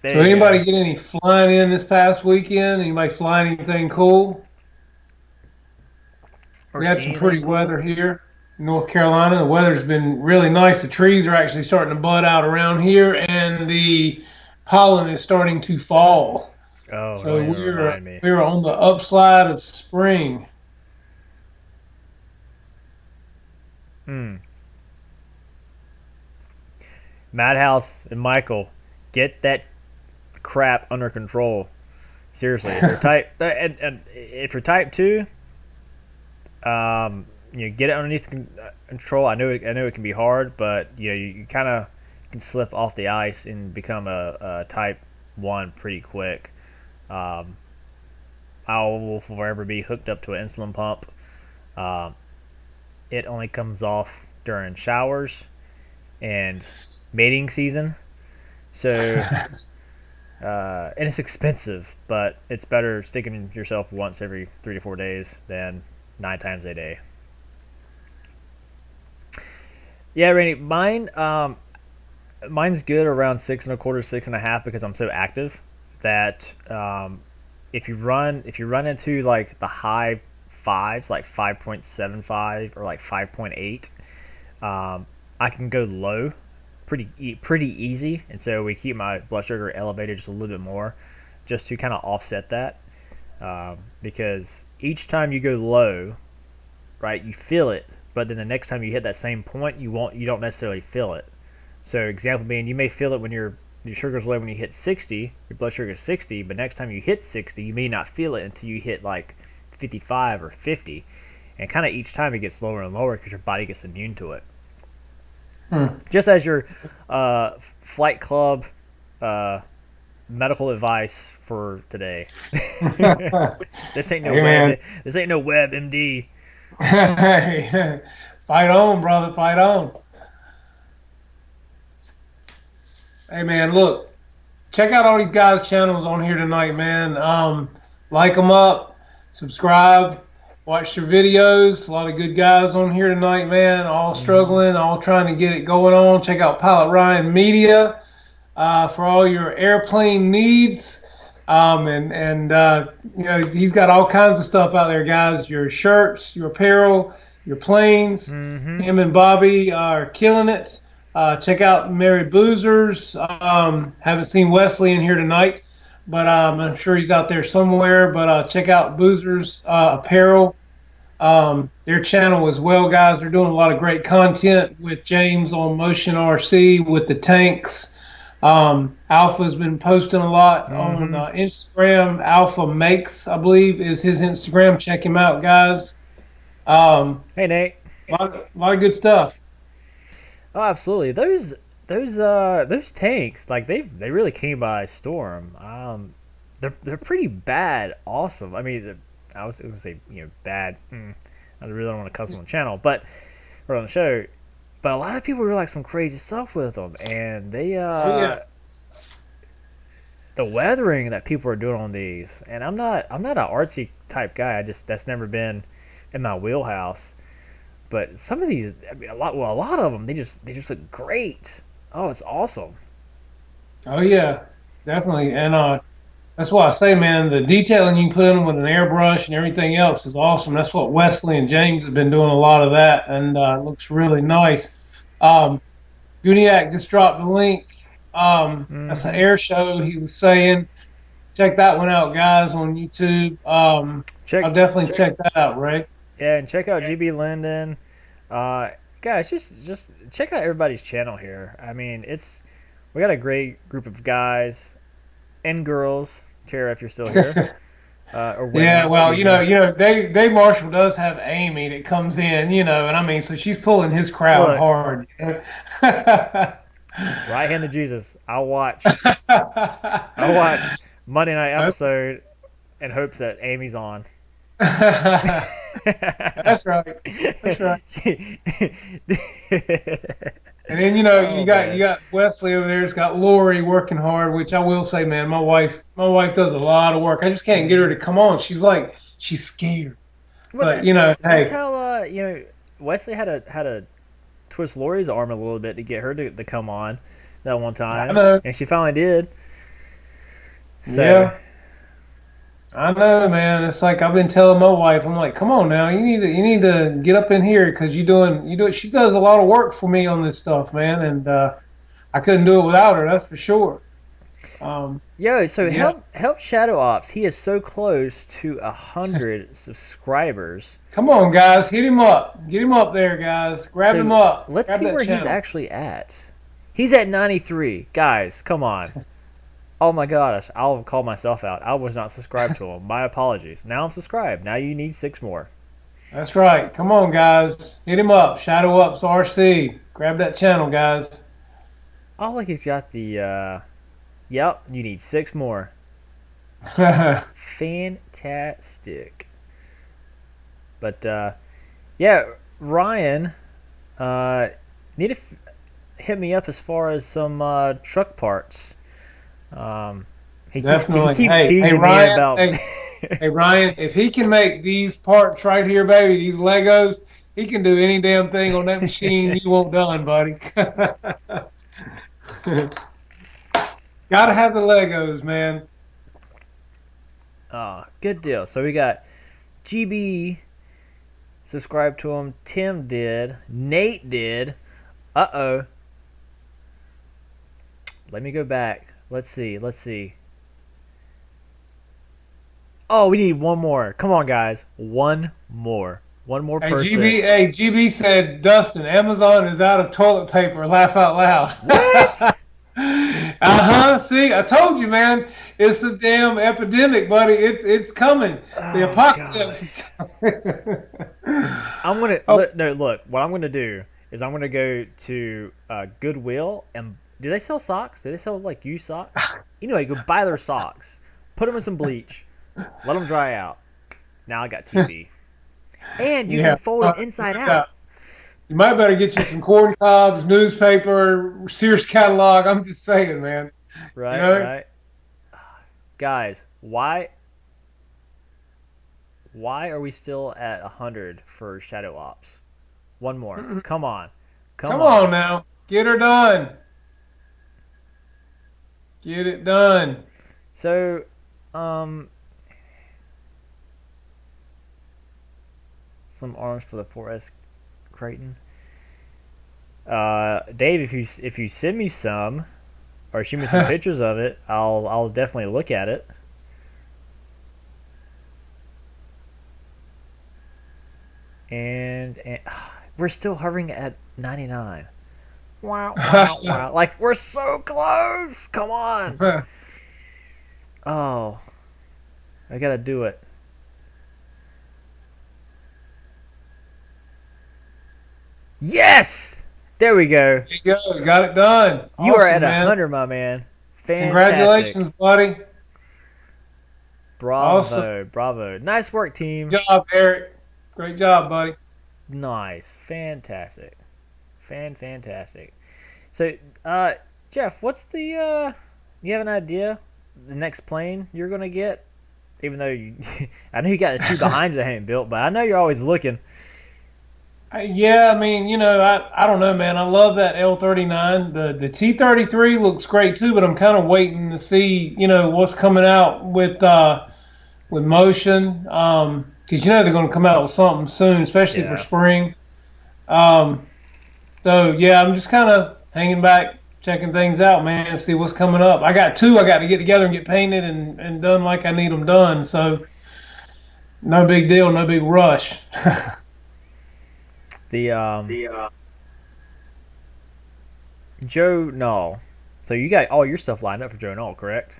There you anybody go. get any flying in this past weekend? Anybody fly anything cool? Or We had see some anything pretty cool? weather here in North Carolina. The weather's been really nice. The trees are actually starting to bud out around here, and the pollen is starting to fall. Oh, don't So even we're remind me. we're on the upslide of spring. Hmm. Madhouse and Michael, get that crap under control. Seriously, if you're type and if you're type two, get it underneath control. I know it can be hard, but you kind of can slip off the ice and become a type one pretty quick. Um, I will forever be hooked up to an insulin pump. Um, it only comes off during showers and mating season. So, and it's expensive, but it's better sticking yourself once every 3 to 4 days than 9 times a day. Yeah, Randy, mine's good around 6 1/4, 6.5 because I'm so active that if you run into like the high fives, like 5.75 or like 5.8, um, I can go low pretty easy, and so we keep my blood sugar elevated just a little bit more, just to kind of offset that. Because each time you go low, right, you feel it, but then the next time you hit that same point, you don't necessarily feel it. So example being, you may feel it when your sugar's low when you hit 60, your blood sugar is 60, but next time you hit 60, you may not feel it until you hit like 55 or 50, and kind of each time it gets lower and lower because your body gets immune to it. Hmm. Just as your flight club uh, medical advice for today. This ain't no Hey web. man, This ain't no web MD. hey, fight on, brother, fight on. Hey man, look, check out all these guys' channels on here tonight, man. Like them up, subscribe, watch their videos. A lot of good guys on here tonight, man. All Mm-hmm. struggling, all trying to get it going on. Check out Pilot Ryan Media for all your airplane needs. He's got all kinds of stuff out there, guys. Your shirts, your apparel, your planes. Mm-hmm. Him and Bobby are killing it. Check out Mary Boozers. Haven't seen Wesley in here tonight, but I'm sure he's out there somewhere. But check out Boozers Apparel, their channel as well, guys. They're doing a lot of great content with James on Motion RC with the tanks. Alpha's been posting a lot on Mm-hmm. Instagram. Alpha Makes, I believe, is his Instagram. Check him out, guys. Hey Nate. A lot of good stuff. Oh, absolutely. Those tanks, like they really came by storm. They're pretty bad. Awesome. I mean, I was going to say bad. I really don't want to cuss on the channel, but or on the show. But a lot of people do like some crazy stuff with them, and Oh yeah. the weathering that people are doing on these. And I'm not an artsy type guy. That's never been in my wheelhouse. But some of these, I mean, a lot of them, they just look great. Oh, it's awesome. Oh yeah. Definitely. And that's why I say, man, the detailing you can put in them with an airbrush and everything else is awesome. That's what Wesley and James have been doing a lot of that, and it looks really nice. Um, Guniac just dropped the link. That's an Mm-hmm. air show he was saying. Check that one out, guys, on YouTube. Check I'll definitely check that out, Ray. Yeah, and check out GB Linden. Uh, Guys, just check out everybody's channel here. I mean, we got a great group of guys and girls. Tara, if you're still here, or women, Yeah, well, excuse me. Dave Marshall does have Amy that comes in, and I mean, so she's pulling his crowd Look, hard. right hand to Jesus. I'll watch Monday night episode in hopes that Amy's on. That's right. That's right. She- And then you oh got man. Wesley over there. It's got Lori working hard, which I will say, man, my wife does a lot of work. I just can't get her to come on. She's scared. Well, But that's hey, how Wesley had to twist Lori's arm a little bit to get her to come on that one I time, know. and she finally did. So Yeah, I know, man. It's like I've been telling my wife, I'm like, come on now, you need to get up in here because you do it. She does a lot of work for me on this stuff, man, and I couldn't do it without her. That's for sure. Um, so yeah, help Shadow Ops. He is so close to 100 subscribers. come on, guys, hit him up, get him up there, guys. Grab him So up, let's grab see that where he's channel. actually at. He's at 93. Guys, come on. Oh my gosh, I'll call myself out. I was not subscribed to him. My apologies. Now I'm subscribed. Now you need 6 more. That's right. Come on, guys, hit him up. Shadow Ups RC. Grab that channel, guys. Oh, look, he's got the. Yep, you need 6 more. Fantastic. But yeah, Ryan, uh, need to hit me up as far as some truck parts. Um, he Definitely. keeps Hey, teasing me Ryan. about. Hey, Ryan. If he can make these parts right here, baby, these Legos, he can do any damn thing on that machine you want done, buddy. Gotta have the Legos, man. Good deal. So we got GB subscribed to him. Tim did. Nate did. Uh oh. Let me go back. Let's see. Let's see. Oh, we need one more. Come on, guys. One more. One more person. Hey, GB said, Dustin, Amazon is out of toilet paper. Laugh out loud. What? Uh-huh. See, I told you, man. It's a damn epidemic, buddy. It's coming. The Oh apocalypse is gosh. coming. I'm gonna Oh, no look. What I'm gonna do is I'm gonna go to Goodwill and do they sell socks? Do they sell like used socks? Anyway, go buy their socks, put them in some bleach, let them dry out. Now I got TV, and you yeah. can fold them inside Yeah. out. You might better get you some corn cobs, newspaper, Sears catalog. I'm just saying, man. You Right, know? right, guys. Why are we still at 100 for Shadow Ops? One more. Come on, come Come on. on now. Get her done. Get it done. So, um, some arms for the 4S Creighton. Dave, if you send me some or shoot me some pictures of it, I'll definitely look at it. And we're still hovering at 99. Wow, wow, wow! Like we're so close. Come on. Oh, I gotta do it. Yes. There we go. There you go. You got it done. You are at Awesome, man. 100, my man. Fantastic. Congratulations, buddy. Awesome. Bravo, bravo. Nice work, team. Good job, Eric. Great job, buddy. Nice. Fantastic. Fantastic. So, Jeff, what's the you have an idea the next plane you're gonna get? Even though you I know you got the two behind you that ain't built, but I know you're always looking. Yeah, I mean, I don't know, man. I love that L39. The T33 looks great too, but I'm kind of waiting to see, what's coming out with Motion, because they're going to come out with something soon, especially for Yeah. spring. Um, so yeah, I'm just kind of hanging back, checking things out, man. See what's coming up. I got two. I got to get together and get painted and done like I need them done. So no big deal, no big rush. The Joe Null. So you got all your stuff lined up for Joe Null, correct?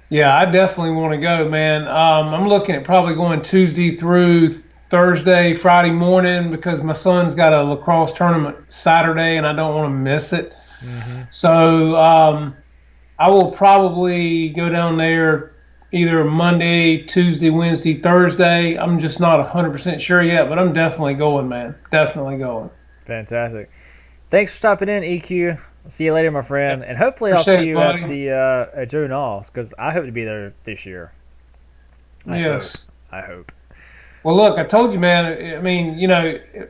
Yeah, I definitely want to go, man. I'm looking at probably going Tuesday through Thursday, Friday morning because my son's got a lacrosse tournament Saturday and I don't want to miss it. Mm-hmm. So I will probably go down there either Monday, Tuesday, Wednesday, Thursday. I'm just not 100% sure yet, but I'm definitely going, man. Definitely going. Fantastic. Thanks for stopping in, EQ. I'll see you later, my Yeah, friend, and hopefully I'll see appreciate it, you at buddy. the at Joe Knowles because I hope to be there this year. I hope. Yes. I hope. Well, look, I told you, man. I mean,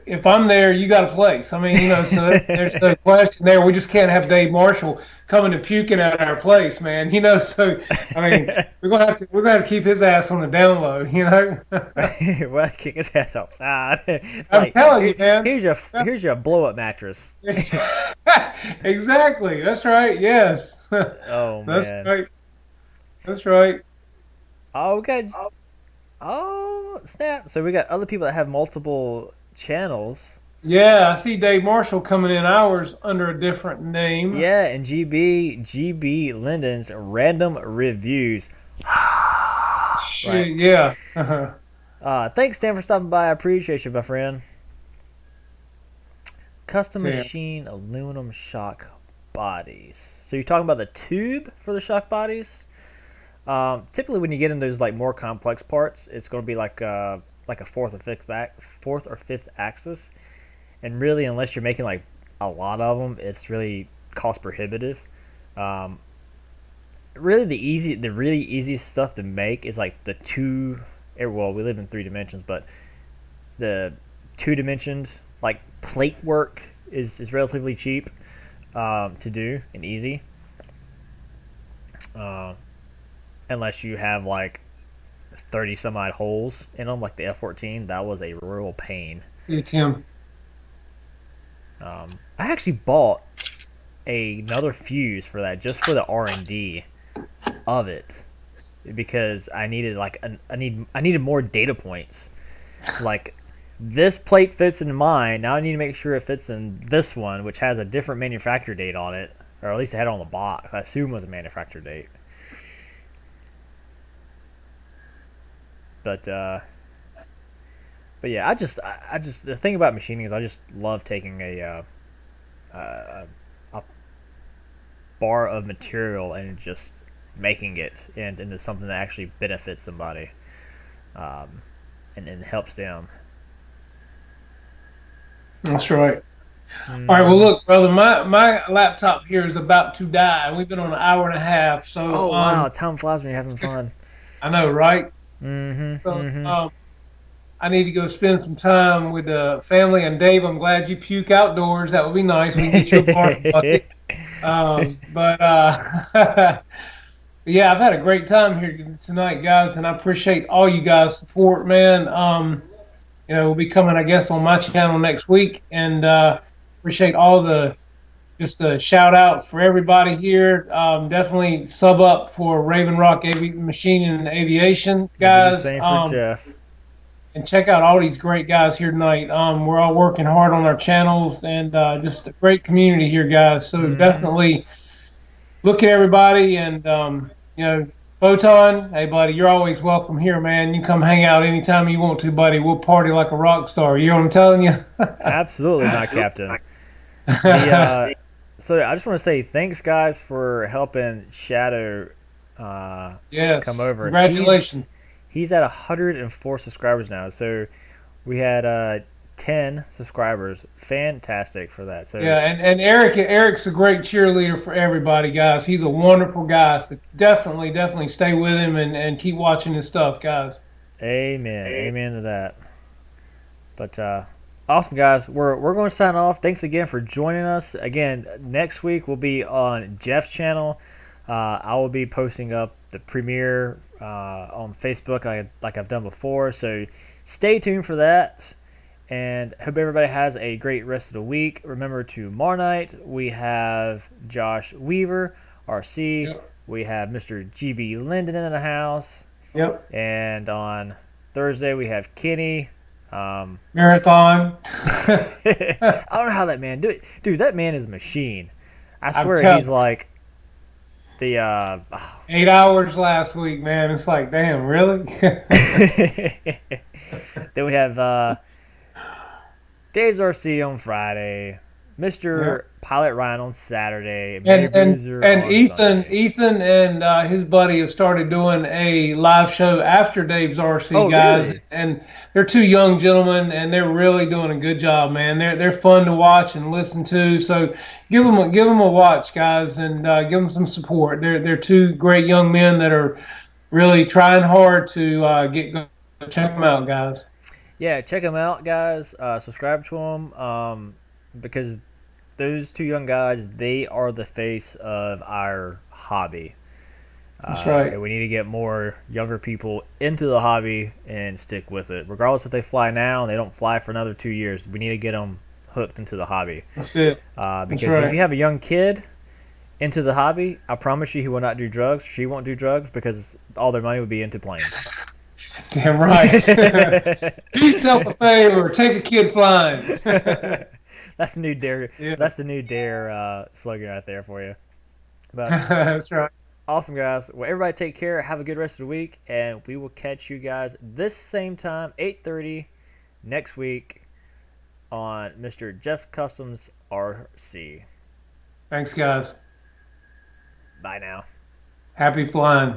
if I'm there, you got a place. I mean, so there's no question there. We just can't have Dave Marshall coming and puking at our place, man. So I mean, we're gonna have to keep his ass on the down low. Well, kick his ass outside. I'm Like, telling you, man. here's your blow up mattress. Exactly. That's right. Yes. Oh That's man. right. That's right. Oh, we got. Oh snap! So we got other people that have multiple channels. Yeah, I see Dave Marshall coming in ours under a different name. Yeah, and GB Linden's random reviews. Right. Shit, yeah. Thanks, Stan, for stopping by. I appreciate you, my friend. Custom Yeah. machine aluminum shock bodies. So you're talking about the tube for the shock bodies? Typically, when you get in those like more complex parts, it's going to be like a fourth or fifth axis, and really, unless you're making like a lot of them, it's really cost prohibitive. Um, Really, the really easiest stuff to make is like the two. Well, we live in 3 dimensions, but the 2 dimensioned like plate work is relatively cheap to do and easy. Uh, Unless you have like 30 some odd holes in them, like the F-14, that was a real pain. Yeah, Tim. I actually bought another fuse for that just for the R&D of it because I needed I needed more data points. Like this plate fits in mine. Now I need to make sure it fits in this one, which has a different manufacture date on it, or at least it had it on the box. I assume it was a manufacture date. But yeah, I just the thing about machining is I just love taking a bar of material and just making it into something that actually benefits somebody, um, and helps them. That's right. All right. Well, Hmm. look, brother, my laptop here is about to die. We've been on an hour and a half, so Oh wow, time flies when you're having fun. I know, right? Mm-hmm. So Mm-hmm. I need to go spend some time with the family. And Dave, I'm glad you puke outdoors. That would be nice. We can get you a park bucket. But yeah, I've had a great time here tonight, guys, and I appreciate all you guys' support, man. We'll be coming, I guess, on my channel next week, and appreciate all the just the shout outs for everybody here. Definitely sub up for Raven Rock Machine and Aviation, We'll do the guys. same for Jeff. And check out all these great guys here tonight. We're all working hard on our channels and just a great community here, guys. So Mm-hmm. definitely look at everybody and Photon, hey buddy, you're always welcome here, man. You come hang out anytime you want to, buddy. We'll party like a rock star. You know what I'm telling you? Absolutely, my captain. The So I just want to say thanks, guys, for helping Shadow come Yes, over. congratulations. He's at 104 subscribers now. So we had 10 subscribers. Fantastic for that. So Yeah, and Eric's a great cheerleader for everybody, guys. He's a wonderful guy. So definitely stay with him and keep watching his stuff, guys. amen, amen to that. But awesome, guys. We're going to sign off. Thanks again for joining us. Again, next week we'll be on Jeff's channel. I will be posting up the premiere on Facebook like I've done before. So stay tuned for that. And hope everybody has a great rest of the week. Remember, tomorrow night we have Josh Weaver, RC. Yep. We have Mr. GB Linden in the house. Yep. And on Thursday we have Kenny. Um, Marathon. I don't know how that man do it. Dude, that man is a machine. I I'm swear telling he's you, like the 8 hours last week, man. It's like, damn, really? then we have Dave's RC on Friday. Yep. Mr. Pilot Ryan on Saturday, Mary And and Bruiser and on Ethan Sunday. Ethan and his buddy have started doing a live show after Dave's RC Oh, guys, really? and they're two young gentlemen, and they're really doing a good job, man. They're fun to watch and listen to. So give them a watch, guys, and give them some support. They're two great young men that are really trying hard to get going. Check them out, guys. Yeah, check them out, guys. Subscribe to them because those two young guys, they are the face of our hobby. That's right. And we need to get more younger people into the hobby and stick with it. Regardless if they fly now and they don't fly for another 2 years, we need to get them hooked into the hobby. That's it. That's Because if right. you have a young kid into the hobby, I promise you he will not do drugs. She won't do drugs because all their money would be into planes. Damn right. Do yourself a favor. Take a kid flying. That's the new dare. Yeah. That's the new dare slogan right there for you. But That's right. awesome, guys. Well, everybody take care. Have a good rest of the week, and we will catch you guys this same time, 8:30 next week on Mr. Jeff Customs RC. Thanks, guys. Bye now. Happy flying.